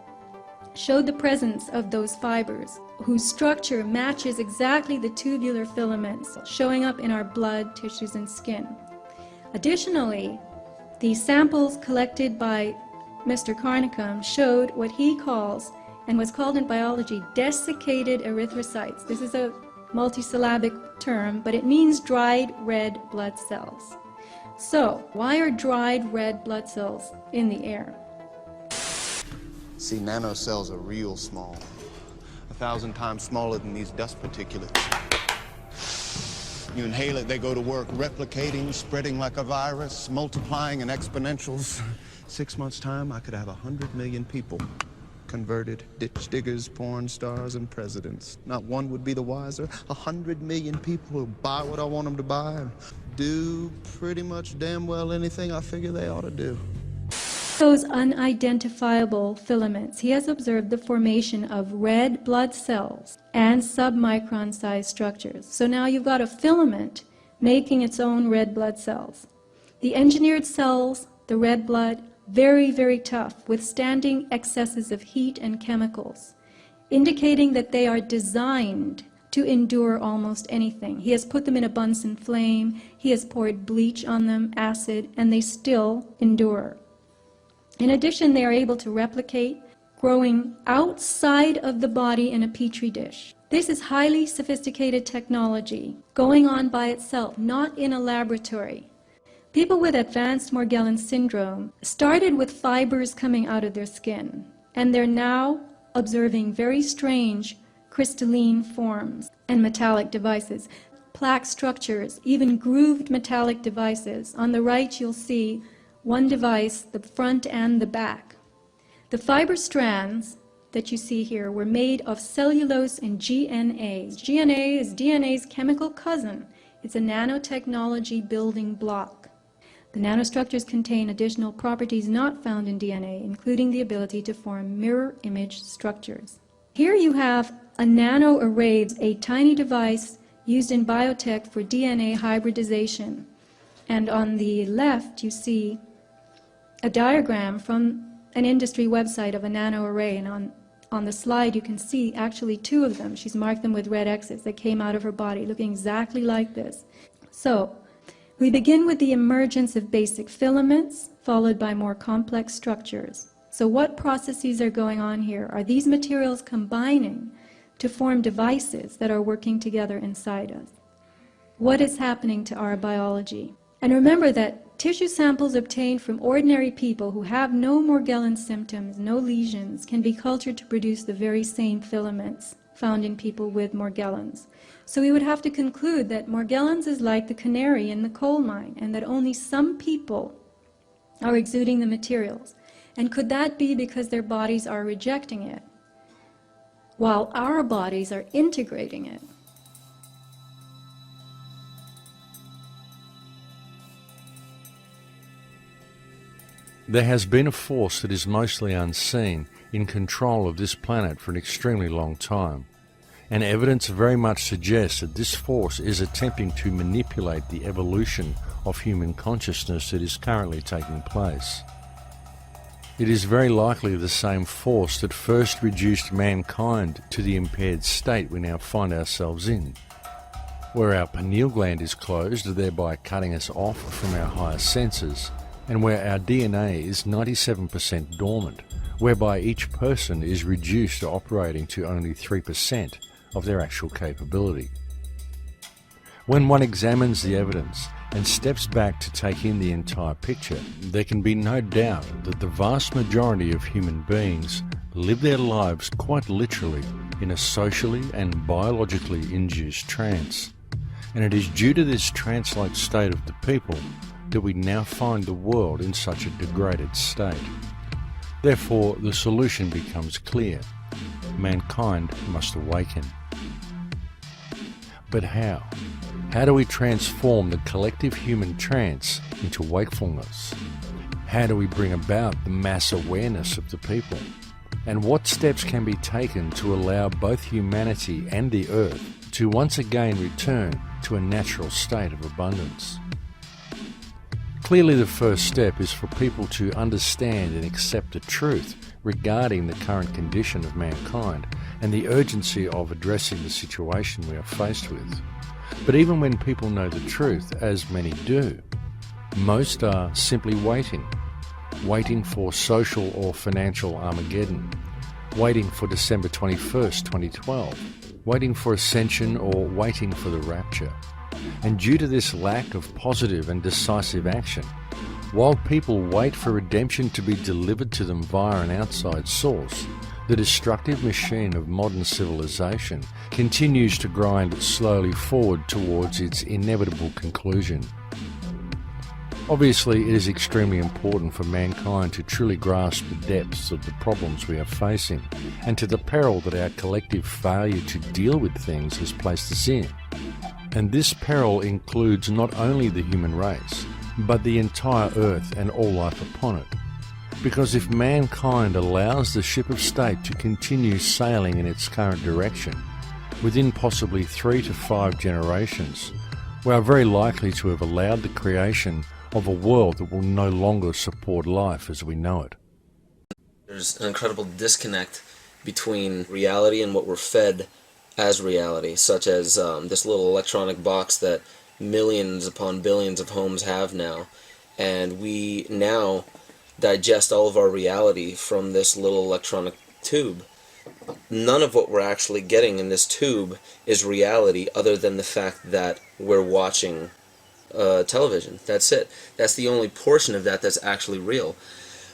showed the presence of those fibers, whose structure matches exactly the tubular filaments showing up in our blood, tissues, and skin. Additionally, the samples collected by Mr. Carnicom showed what he calls, and was called in biology, desiccated erythrocytes. This is a multisyllabic term, but it means dried red blood cells. So, why are dried red blood cells in the air? See, nanocells are real small, 1,000 times smaller than these dust particulates. You inhale it, they go to work, replicating, spreading like a virus, multiplying in exponentials. 6 months' time, I could have 100 million people. Converted ditch diggers, porn stars, and presidents. Not one would be the wiser. 100 million people who buy what I want them to buy and do pretty much damn well anything I figure they ought to do. Those unidentifiable filaments, he has observed the formation of red blood cells and submicron-sized structures. So now you've got a filament making its own red blood cells. The engineered cells, the red blood, very, very tough, withstanding excesses of heat and chemicals, indicating that they are designed to endure almost anything. He has put them in a Bunsen flame, he has poured bleach on them, acid, and they still endure. In addition, they are able to replicate, growing outside of the body in a petri dish. This is highly sophisticated technology, going on by itself, not in a laboratory. People with advanced Morgellons syndrome started with fibers coming out of their skin, and they're now observing very strange crystalline forms and metallic devices, plaque structures, even grooved metallic devices. On the right, you'll see one device, the front and the back. The fiber strands that you see here were made of cellulose and GNA. GNA is DNA's chemical cousin. It's a nanotechnology building block. The nanostructures contain additional properties not found in DNA, including the ability to form mirror image structures. Here you have a nanoarray, a tiny device used in biotech for DNA hybridization. And on the left, you see a diagram from an industry website of a nanoarray, and on the slide you can see actually two of them. She's marked them with red X's that came out of her body, looking exactly like this. So, we begin with the emergence of basic filaments, followed by more complex structures. So what processes are going on here? Are these materials combining to form devices that are working together inside us? What is happening to our biology? And remember that tissue samples obtained from ordinary people who have no Morgellons symptoms, no lesions, can be cultured to produce the very same filaments found in people with Morgellons. So we would have to conclude that Morgellons is like the canary in the coal mine, and that only some people are exuding the materials. And could that be because their bodies are rejecting it, while our bodies are integrating it? There has been a force that is mostly unseen in control of this planet for an extremely long time, and evidence very much suggests that this force is attempting to manipulate the evolution of human consciousness that is currently taking place. It is very likely the same force that first reduced mankind to the impaired state we now find ourselves in, where our pineal gland is closed, thereby cutting us off from our higher senses, and where our DNA is 97% dormant, whereby each person is reduced to operating to only 3% of their actual capability. When one examines the evidence and steps back to take in the entire picture, there can be no doubt that the vast majority of human beings live their lives quite literally in a socially and biologically induced trance. And it is due to this trance-like state of the people that we now find the world in such a degraded state. Therefore, the solution becomes clear. Mankind must awaken. But how? How do we transform the collective human trance into wakefulness? How do we bring about the mass awareness of the people? And what steps can be taken to allow both humanity and the earth to once again return to a natural state of abundance? Clearly, the first step is for people to understand and accept the truth regarding the current condition of mankind and the urgency of addressing the situation we are faced with. But even when people know the truth, as many do, most are simply waiting for social or financial Armageddon, waiting for December 21st, 2012, waiting for ascension or waiting for the rapture. And due to this lack of positive and decisive action, while people wait for redemption to be delivered to them via an outside source, the destructive machine of modern civilization continues to grind slowly forward towards its inevitable conclusion. Obviously, it is extremely important for mankind to truly grasp the depths of the problems we are facing and to the peril that our collective failure to deal with things has placed us in. And this peril includes not only the human race, but the entire earth and all life upon it. Because if mankind allows the ship of state to continue sailing in its current direction, within possibly 3 to 5 generations, we are very likely to have allowed the creation of a world that will no longer support life as we know it. There's an incredible disconnect between reality and what we're fed as reality, such as this little electronic box that millions upon billions of homes have now, and we now digest all of our reality from this little electronic tube. None of what we're actually getting in this tube is reality other than the fact that we're watching television. That's it. That's the only portion of that that's actually real.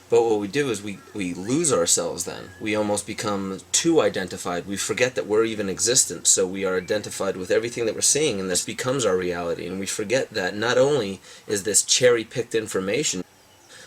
But what we do is we lose ourselves then. We almost become too identified. We forget that we're even existent, so we are identified with everything that we're seeing, and this becomes our reality. And we forget that not only is this cherry-picked information,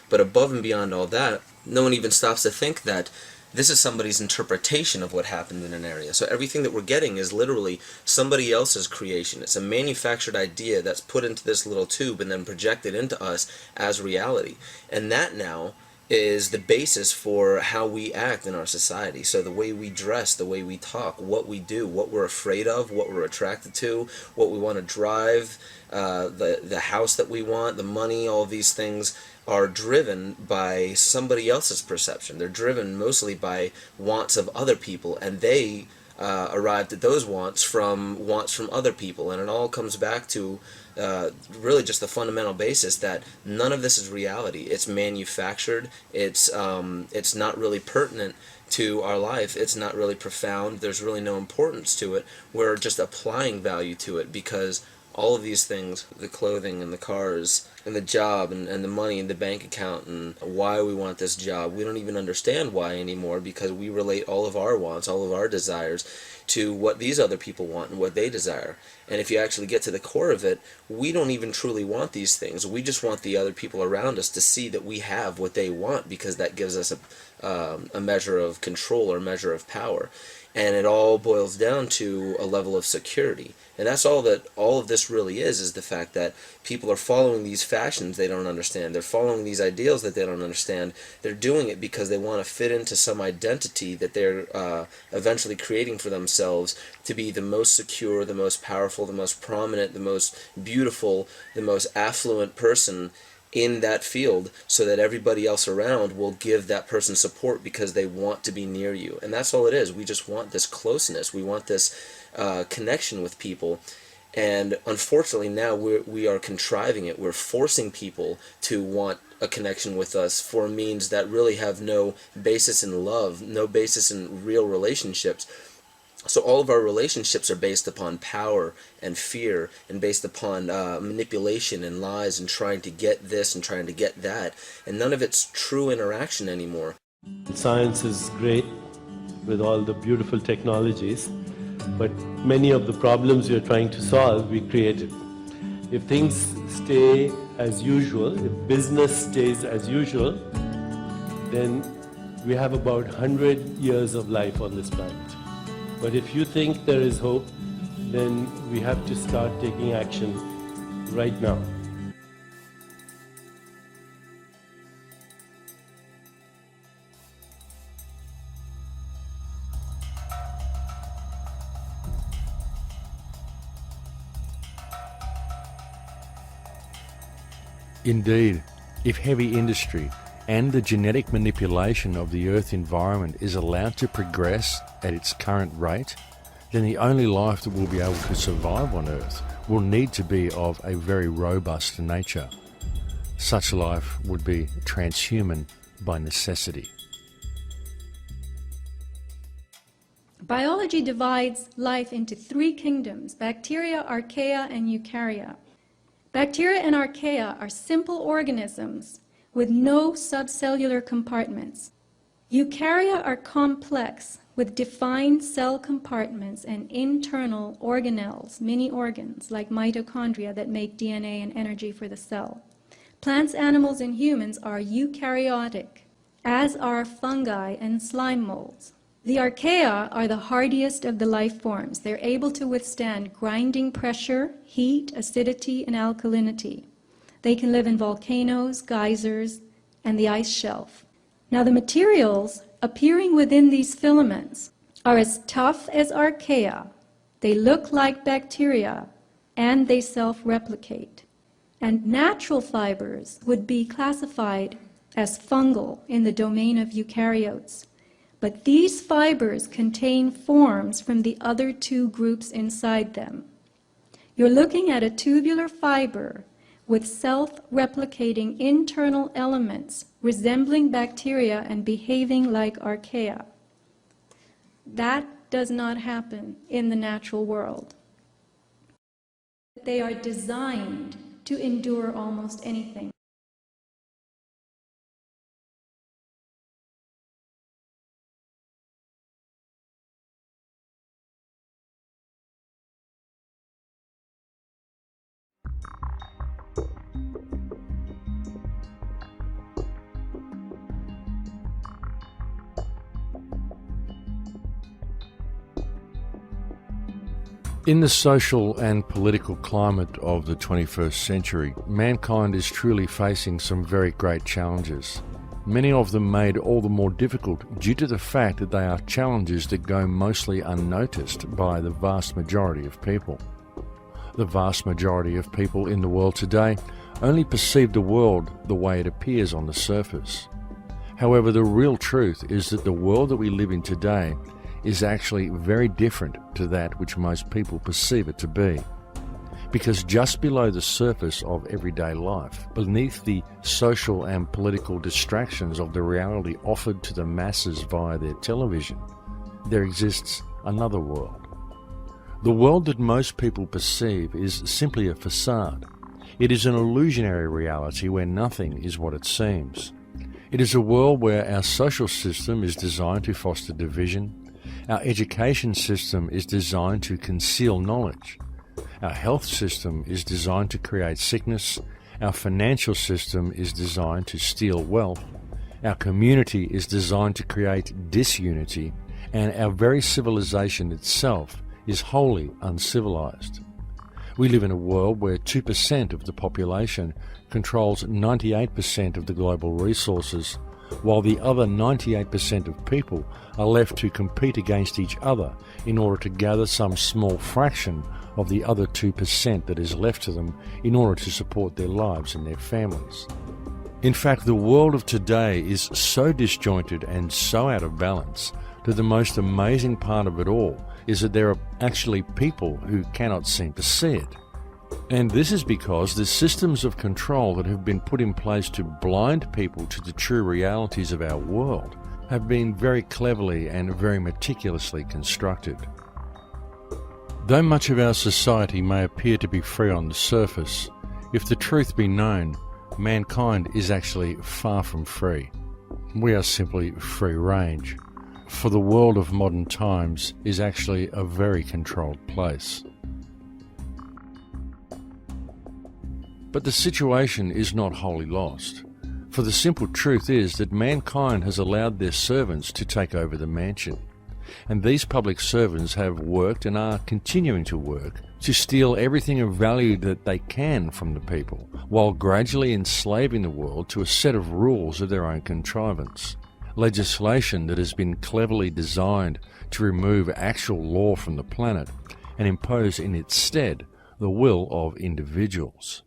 but above and beyond all that, no one even stops to think that this is somebody's interpretation of what happened in an area. So everything that we're getting is literally somebody else's creation. It's a manufactured idea that's put into this little tube and then projected into us as reality. And that now is the basis for how we act in our society. So the way we dress, the way we talk, what we do, what we're afraid of, what we're attracted to, what we want to drive, the house that we want, the money, all these things are driven by somebody else's perception. They're driven mostly by wants of other people, and they arrived at those wants from other people. And it all comes back to really just the fundamental basis that none of this is reality. It's manufactured. It's not really pertinent to our life. It's not really profound. There's really no importance to it. We're just applying value to it because all of these things, the clothing and the cars and the job and the money in the bank account and why we want this job, we don't even understand why anymore because we relate all of our wants, all of our desires to what these other people want and what they desire. And if you actually get to the core of it, we don't even truly want these things. We just want the other people around us to see that we have what they want because that gives us a measure of control or a measure of power. And it all boils down to a level of security. And that's all that all of this really is the fact that people are following these fashions they don't understand. They're following these ideals that they don't understand. They're doing it because they want to fit into some identity that they're eventually creating for themselves to be the most secure, the most powerful, the most prominent, the most beautiful, the most affluent person in that field so that everybody else around will give that person support because they want to be near you. And that's all it is. We just want this closeness. We want this connection with people. And unfortunately now we are contriving it. We're forcing people to want a connection with us for means that really have no basis in love, no basis in real relationships. So all of our relationships are based upon power and fear and based upon manipulation and lies and trying to get this and trying to get that. And none of it's true interaction anymore. Science is great with all the beautiful technologies, but many of the problems we are trying to solve, we created. If things stay as usual, if business stays as usual, then we have about 100 years of life on this planet. But if you think there is hope, then we have to start taking action right now. Indeed, if heavy industry and the genetic manipulation of the Earth environment is allowed to progress at its current rate, then the only life that will be able to survive on Earth will need to be of a very robust nature. Such life would be transhuman by necessity. Biology divides life into three kingdoms: bacteria, archaea, and eukarya. Bacteria and archaea are simple organisms with no subcellular compartments. Eukarya are complex with defined cell compartments and internal organelles, mini organs like mitochondria that make DNA and energy for the cell. Plants, animals, and humans are eukaryotic, as are fungi and slime molds. The archaea are the hardiest of the life forms. They're able to withstand grinding pressure, heat, acidity, and alkalinity. They can live in volcanoes, geysers, and the ice shelf. Now, the materials appearing within these filaments are as tough as archaea. They look like bacteria, and they self-replicate. And natural fibers would be classified as fungal in the domain of eukaryotes. But these fibers contain forms from the other two groups inside them. You're looking at a tubular fiber with self-replicating internal elements resembling bacteria and behaving like archaea. That does not happen in the natural world. They are designed to endure almost anything. In the social and political climate of the 21st century, mankind is truly facing some very great challenges. Many of them made all the more difficult due to the fact that they are challenges that go mostly unnoticed by the vast majority of people. The vast majority of people in the world today only perceive the world the way it appears on the surface. However, the real truth is that the world that we live in today is actually very different to that which most people perceive it to be. Because just below the surface of everyday life, beneath the social and political distractions of the reality offered to the masses via their television, there exists another world. The world that most people perceive is simply a facade. It is an illusionary reality where nothing is what it seems. It is a world where our social system is designed to foster division. Our education system is designed to conceal knowledge. Our health system is designed to create sickness. Our financial system is designed to steal wealth. Our community is designed to create disunity. And our very civilization itself is wholly uncivilized. We live in a world where 2% of the population controls 98% of the global resources, while the other 98% of people are left to compete against each other in order to gather some small fraction of the other 2% that is left to them in order to support their lives and their families. In fact, the world of today is so disjointed and so out of balance that the most amazing part of it all is that there are actually people who cannot seem to see it. And this is because the systems of control that have been put in place to blind people to the true realities of our world have been very cleverly and very meticulously constructed. Though much of our society may appear to be free on the surface, if the truth be known, mankind is actually far from free. We are simply free range, for the world of modern times is actually a very controlled place. But the situation is not wholly lost, for the simple truth is that mankind has allowed their servants to take over the mansion, and these public servants have worked and are continuing to work to steal everything of value that they can from the people, while gradually enslaving the world to a set of rules of their own contrivance. Legislation that has been cleverly designed to remove actual law from the planet and impose in its stead the will of individuals.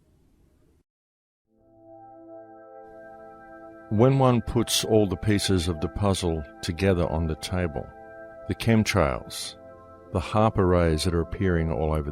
When one puts all the pieces of the puzzle together on the table, the chemtrails, the HAARP arrays that are appearing all over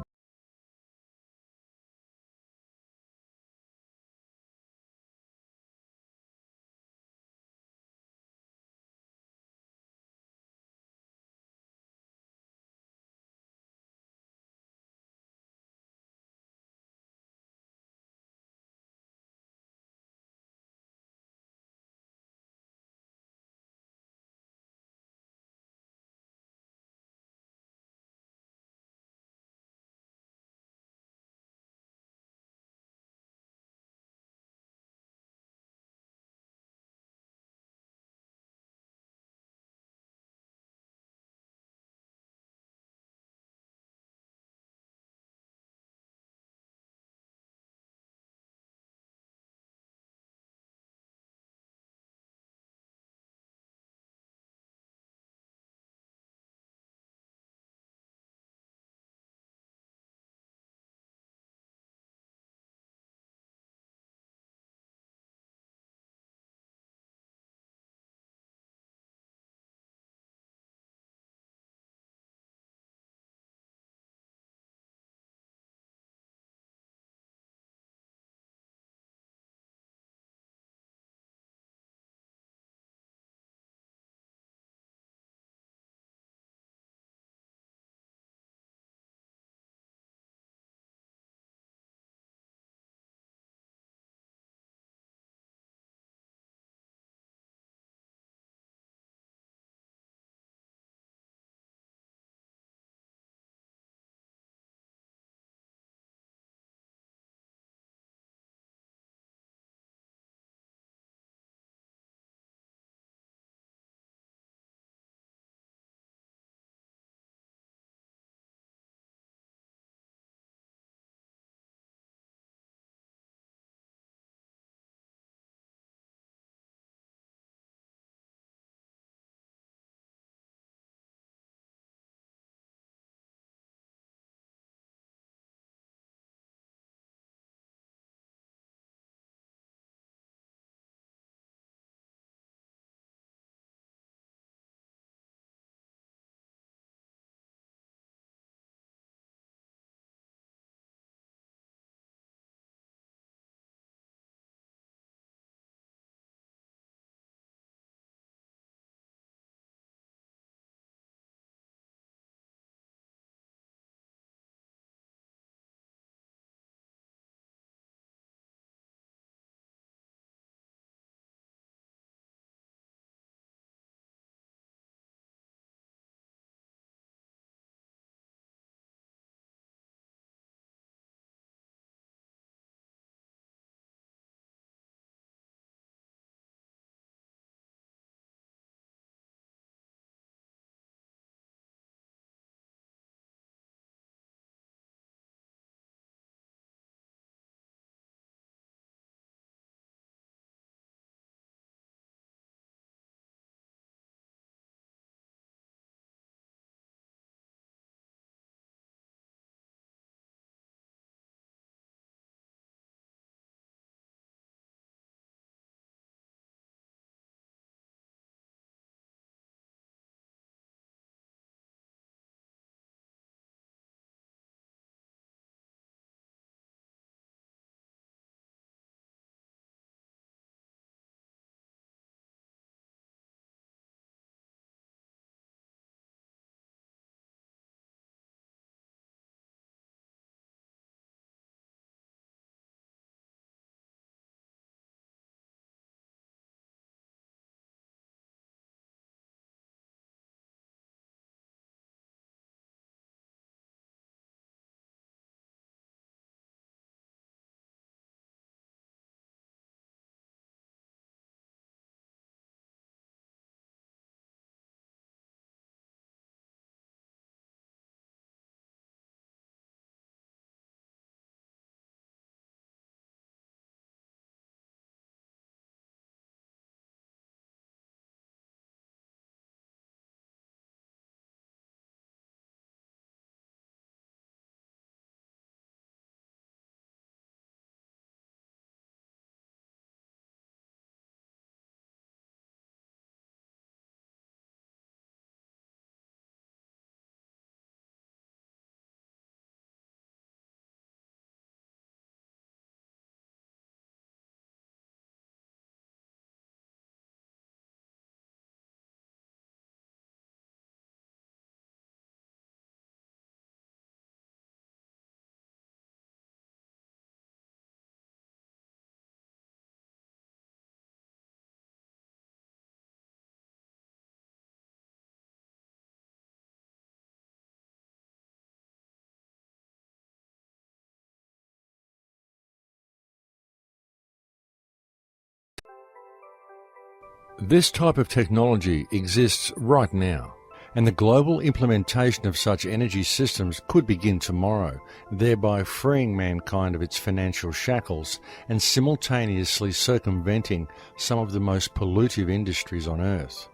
This type of technology exists right now, and the global implementation of such energy systems could begin tomorrow, thereby freeing mankind of its financial shackles and simultaneously circumventing some of the most pollutive industries on Earth.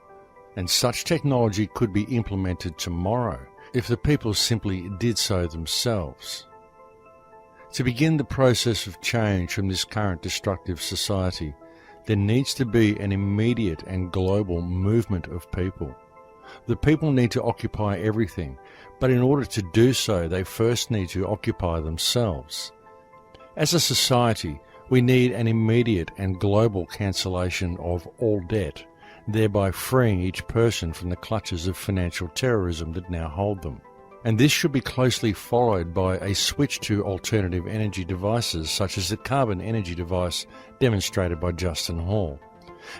And such technology could be implemented tomorrow if the people simply did so themselves. To begin the process of change from this current destructive society, there needs to be an immediate and global movement of people. The people need to occupy everything, but in order to do so, they first need to occupy themselves. As a society, we need an immediate and global cancellation of all debt, thereby freeing each person from the clutches of financial terrorism that now hold them. And this should be closely followed by a switch to alternative energy devices such as the carbon energy device demonstrated by Justin Hall.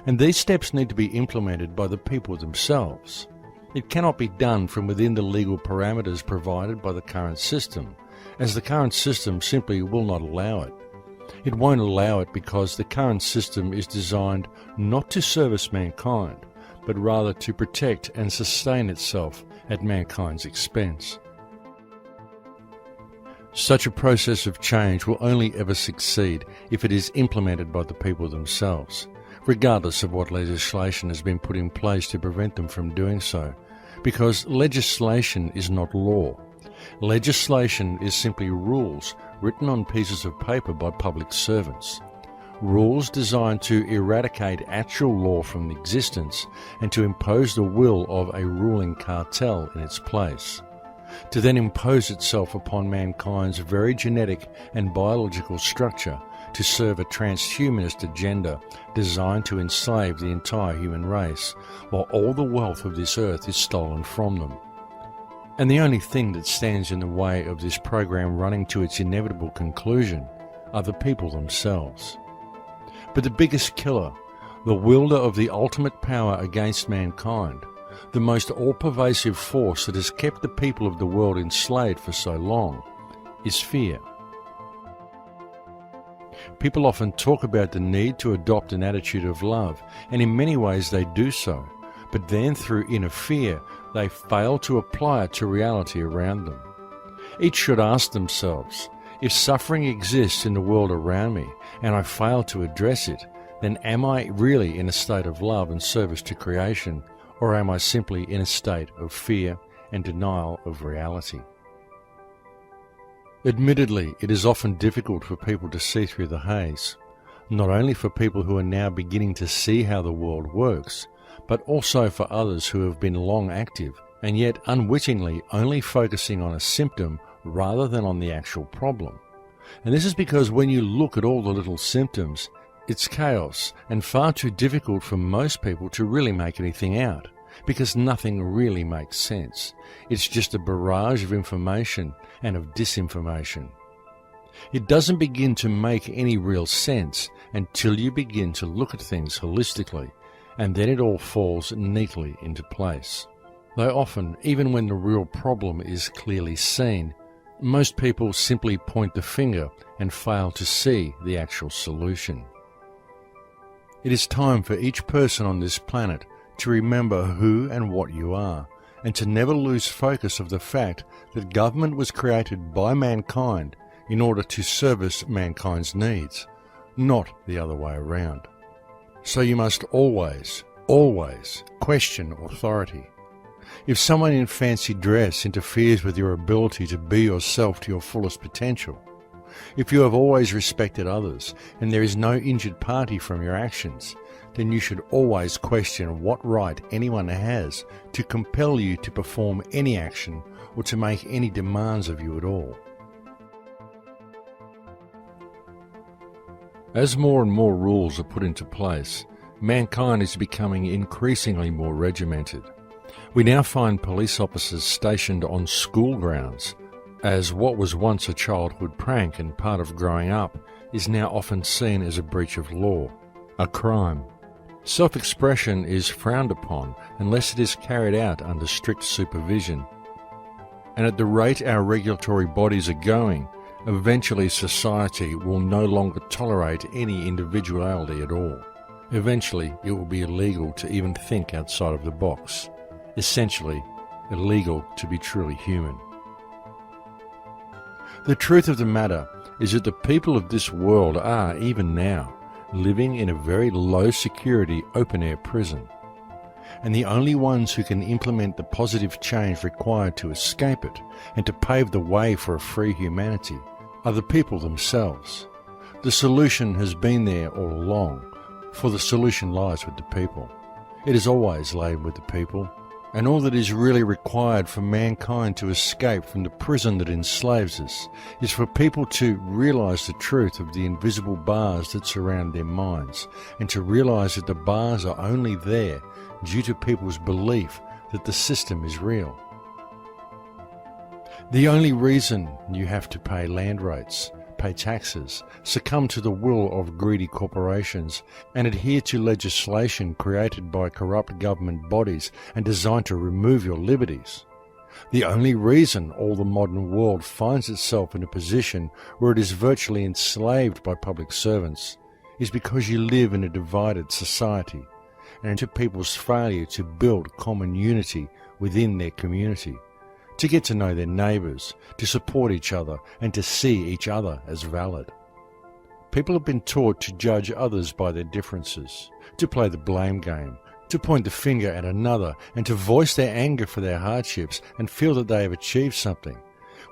And these steps need to be implemented by the people themselves. It cannot be done from within the legal parameters provided by the current system, as the current system simply will not allow it. It won't allow it because the current system is designed not to service mankind, but rather to protect and sustain itself at mankind's expense. Such a process of change will only ever succeed if it is implemented by the people themselves, regardless of what legislation has been put in place to prevent them from doing so, because legislation is not law. Legislation is simply rules written on pieces of paper by public servants. Rules designed to eradicate actual law from existence and to impose the will of a ruling cartel in its place, to then impose itself upon mankind's very genetic and biological structure to serve a transhumanist agenda designed to enslave the entire human race, while all the wealth of this earth is stolen from them. And the only thing that stands in the way of this program running to its inevitable conclusion are the people themselves. But the biggest killer, the wielder of the ultimate power against mankind, the most all-pervasive force that has kept the people of the world enslaved for so long, is fear. People often talk about the need to adopt an attitude of love, and in many ways they do so, but then through inner fear, they fail to apply it to reality around them. Each should ask themselves, if suffering exists in the world around me and I fail to address it, then am I really in a state of love and service to creation, or am I simply in a state of fear and denial of reality? Admittedly, it is often difficult for people to see through the haze, not only for people who are now beginning to see how the world works, but also for others who have been long active and yet unwittingly only focusing on a symptom rather than on the actual problem. And this is because when you look at all the little symptoms, it's chaos and far too difficult for most people to really make anything out, because nothing really makes sense. It's just a barrage of information and of disinformation. It doesn't begin to make any real sense until you begin to look at things holistically, and then it all falls neatly into place. Though often, even when the real problem is clearly seen, most people simply point the finger and fail to see the actual solution. It is time for each person on this planet to remember who and what you are, and to never lose focus of the fact that government was created by mankind in order to service mankind's needs, not the other way around. So you must always, always question authority. If someone in fancy dress interferes with your ability to be yourself to your fullest potential, if you have always respected others and there is no injured party from your actions, then you should always question what right anyone has to compel you to perform any action or to make any demands of you at all. As more and more rules are put into place, mankind is becoming increasingly more regimented. We now find police officers stationed on school grounds, as what was once a childhood prank and part of growing up is now often seen as a breach of law, a crime. Self-expression is frowned upon unless it is carried out under strict supervision. And at the rate our regulatory bodies are going, eventually society will no longer tolerate any individuality at all. Eventually, it will be illegal to even think outside of the box. Essentially, illegal to be truly human. The truth of the matter is that the people of this world are, even now, living in a very low security open-air prison. And the only ones who can implement the positive change required to escape it and to pave the way for a free humanity are the people themselves. The solution has been there all along, for the solution lies with the people. It has always lain with the people, and all that is really required for mankind to escape from the prison that enslaves us is for people to realise the truth of the invisible bars that surround their minds, and to realise that the bars are only there due to people's belief that the system is real. The only reason you have to pay land rates, pay taxes, succumb to the will of greedy corporations, and adhere to legislation created by corrupt government bodies and designed to remove your liberties. The only reason all the modern world finds itself in a position where it is virtually enslaved by public servants is because you live in a divided society, and to people's failure to build common unity within their community, to get to know their neighbours, to support each other, and to see each other as valid. People have been taught to judge others by their differences, to play the blame game, to point the finger at another, and to voice their anger for their hardships and feel that they have achieved something,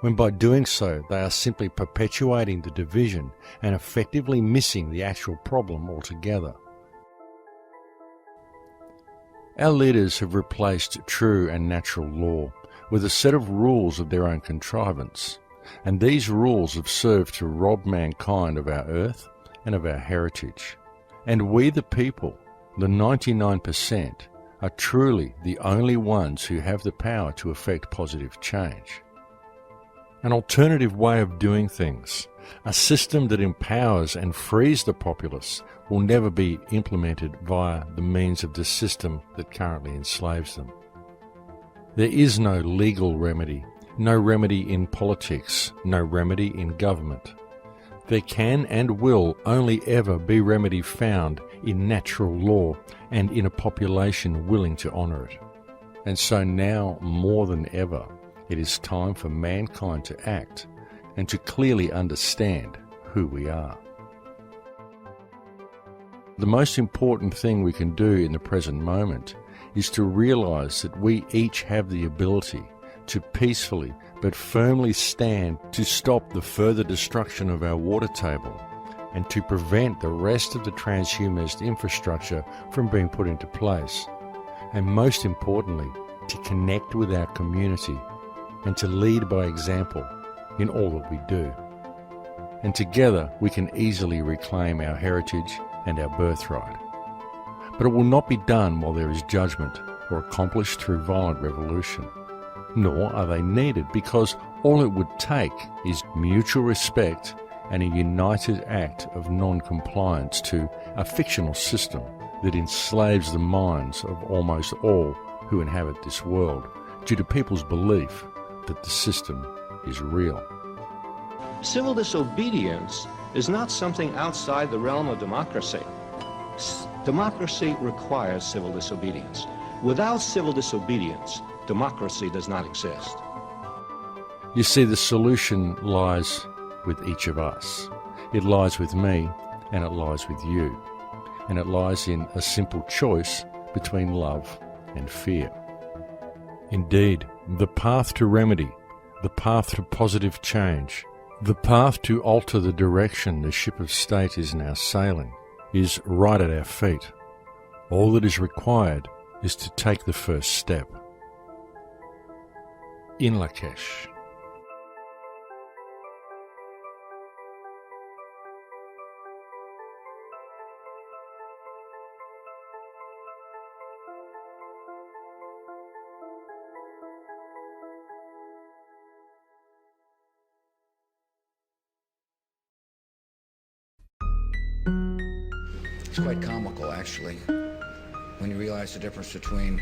when by doing so they are simply perpetuating the division and effectively missing the actual problem altogether. Our leaders have replaced true and natural law with a set of rules of their own contrivance, and these rules have served to rob mankind of our earth and of our heritage. And we the people, the 99%, are truly the only ones who have the power to effect positive change. An alternative way of doing things, a system that empowers and frees the populace, will never be implemented via the means of the system that currently enslaves them. There is no legal remedy, no remedy in politics, no remedy in government. There can and will only ever be remedy found in natural law and in a population willing to honour it. And so now, more than ever, it is time for mankind to act and to clearly understand who we are. The most important thing we can do in the present moment is to realise that we each have the ability to peacefully but firmly stand to stop the further destruction of our water table and to prevent the rest of the transhumanist infrastructure from being put into place, and most importantly, to connect with our community and to lead by example in all that we do. And together we can easily reclaim our heritage and our birthright. But it will not be done while there is judgment or accomplished through violent revolution. Nor are they needed, because all it would take is mutual respect and a united act of non-compliance to a fictional system that enslaves the minds of almost all who inhabit this world due to people's belief that the system is real. Civil disobedience is not something outside the realm of democracy. Democracy requires civil disobedience. Without civil disobedience, democracy does not exist. You see, the solution lies with each of us. It lies with me, and it lies with you. And it lies in a simple choice between love and fear. Indeed, the path to remedy, the path to positive change, the path to alter the direction the ship of state is now sailing is right at our feet. All that is required is to take the first step. In Lakesh. It's quite comical, actually, when you realize the difference between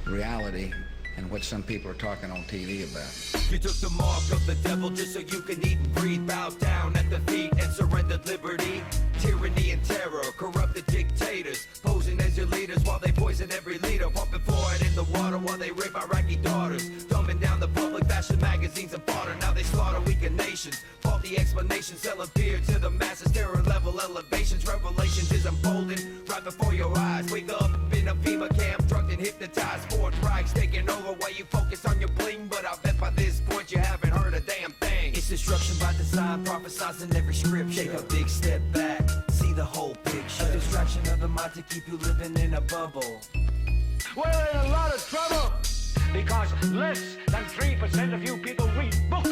reality and what some people are talking on TV about. You took the mark of the devil just so you could eat and breathe. Bowed down at the feet and surrendered liberty. Tyranny and terror, corrupted dictators, posing as your leaders while they poison every leader. Pumping fluoride in the water while they rape Iraqi daughters. Dumbing down the public, fashion magazines and fodder. Now they slaughter weaker nations. Faulty explanations, selling fear to the masses. Terror level elevations, revelations is unfolding right before your eyes. Wake up in a FEMA camp, drugged and hypnotized. Fourth Reich's taking over while you focus on your bling. But I bet by this point you haven't heard a damn thing. It's destruction by design, prophesizing every scripture. Take a big step back, see the whole picture. A distraction of the mind to keep you living in a bubble. We're in a lot of trouble because less than 3% of you people read books.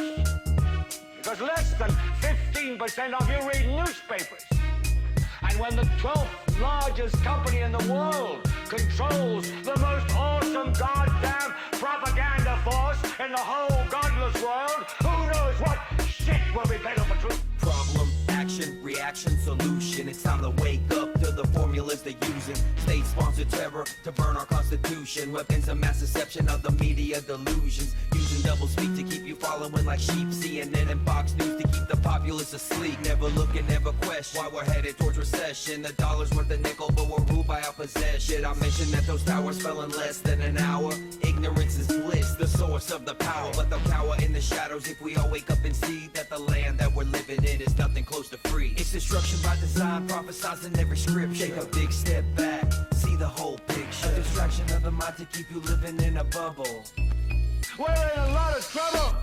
Because less than 15% of you read newspapers. And when the 12th largest company in the world controls the most awesome goddamn propaganda force in the whole godless world, who knows what shit will be better for truth? Problem, action, reaction, solution. It's time to wake up to the formulas they're using. State-sponsored terror to burn our constitution. Weapons of mass deception of the media delusions. Using double speak to keep you following like sheep. CNN and Fox News to keep the populace asleep. Never look and never question why we're headed towards recession. The dollar's worth a nickel, but we're ruled by our possession. I mentioned that those towers fell in less than an hour. Ignorance is bliss, the source of the power. But they'll cower in the shadows if we all wake up and see that the land that we're living in is nothing close to free. It's destruction by design, prophesizing every scripture. Take a big step back, see the whole picture. A distraction of the mind to keep you living in a bubble. We're in a lot of trouble.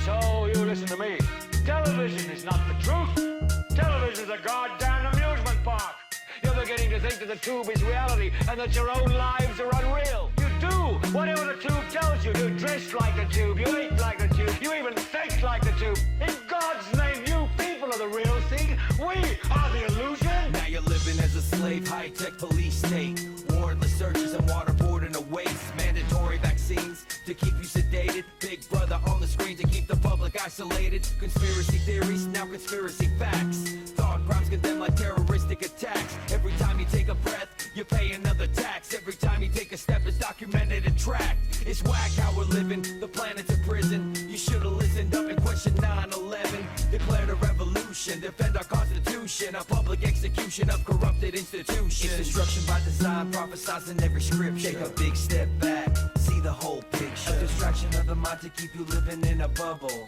So you listen to me. Television is not the truth. Television is a goddamn amusement park. You're beginning to think that the tube is reality and that your own lives are unreal. You do whatever the tube tells you. You dress like the tube, you eat like the tube, you even think like the tube. In God's name, you people are the real thing. We are the illusion. Now you're living as a slave, high-tech police state. Warrantless searches and waterboarding awaits. Mandatory vaccines to keep you sedated. Big brother on the screen to keep the public isolated. Conspiracy theories, now conspiracy facts. Thought crimes condemned like terroristic attacks. Every time you take a breath, you pay another tax. Every time you take a step, it's documented and tracked. It's whack how we're living, the planet's a prison. You should've listened up and questioned 9/11. Declared a revolution, defend our constitution. A public execution of corrupted institutions. It's destruction by design, prophesizing every scripture. Take a big step back, see the whole picture. A distraction of the mind to keep you living in a bubble.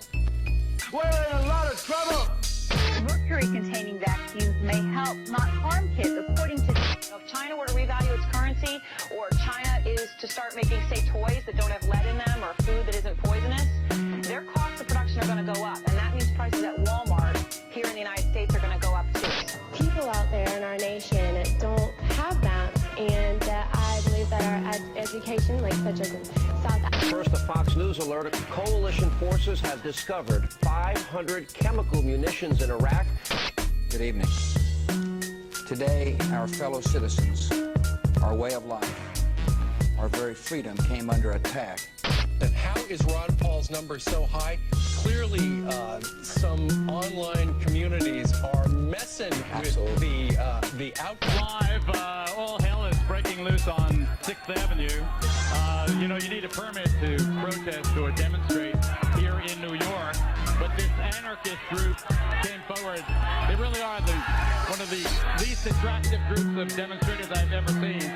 We're in a lot of trouble. Mercury-containing vaccines may help, not harm kids, according to... If China were to revalue its currency, or China is to start making, say, toys that don't have lead in them, or food that isn't poisonous, their costs of production are going to go up, and that means prices at Walmart here in the United States are going to go up too. People out there in our nation don't have that, and I believe that our education, like such as in South Africa. First, a Fox News alert. Coalition forces have discovered 500 chemical munitions in Iraq. Good evening. Today, our fellow citizens, our way of life, our very freedom came under attack. And how is Ron Paul's number so high? Clearly, some online communities are messing with the outcome. Live, all hell is breaking loose on 6th Avenue. You know, you need a permit to protest or demonstrate here in New York. But this anarchist group came forward. They really are one of the least attractive groups of demonstrators I've ever seen.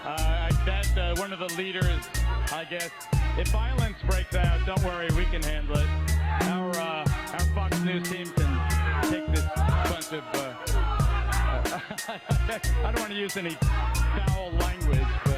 I bet one of the leaders, I guess, if violence breaks out, don't worry, we can handle it. Our Fox News team can take this bunch of, I don't want to use any foul language, but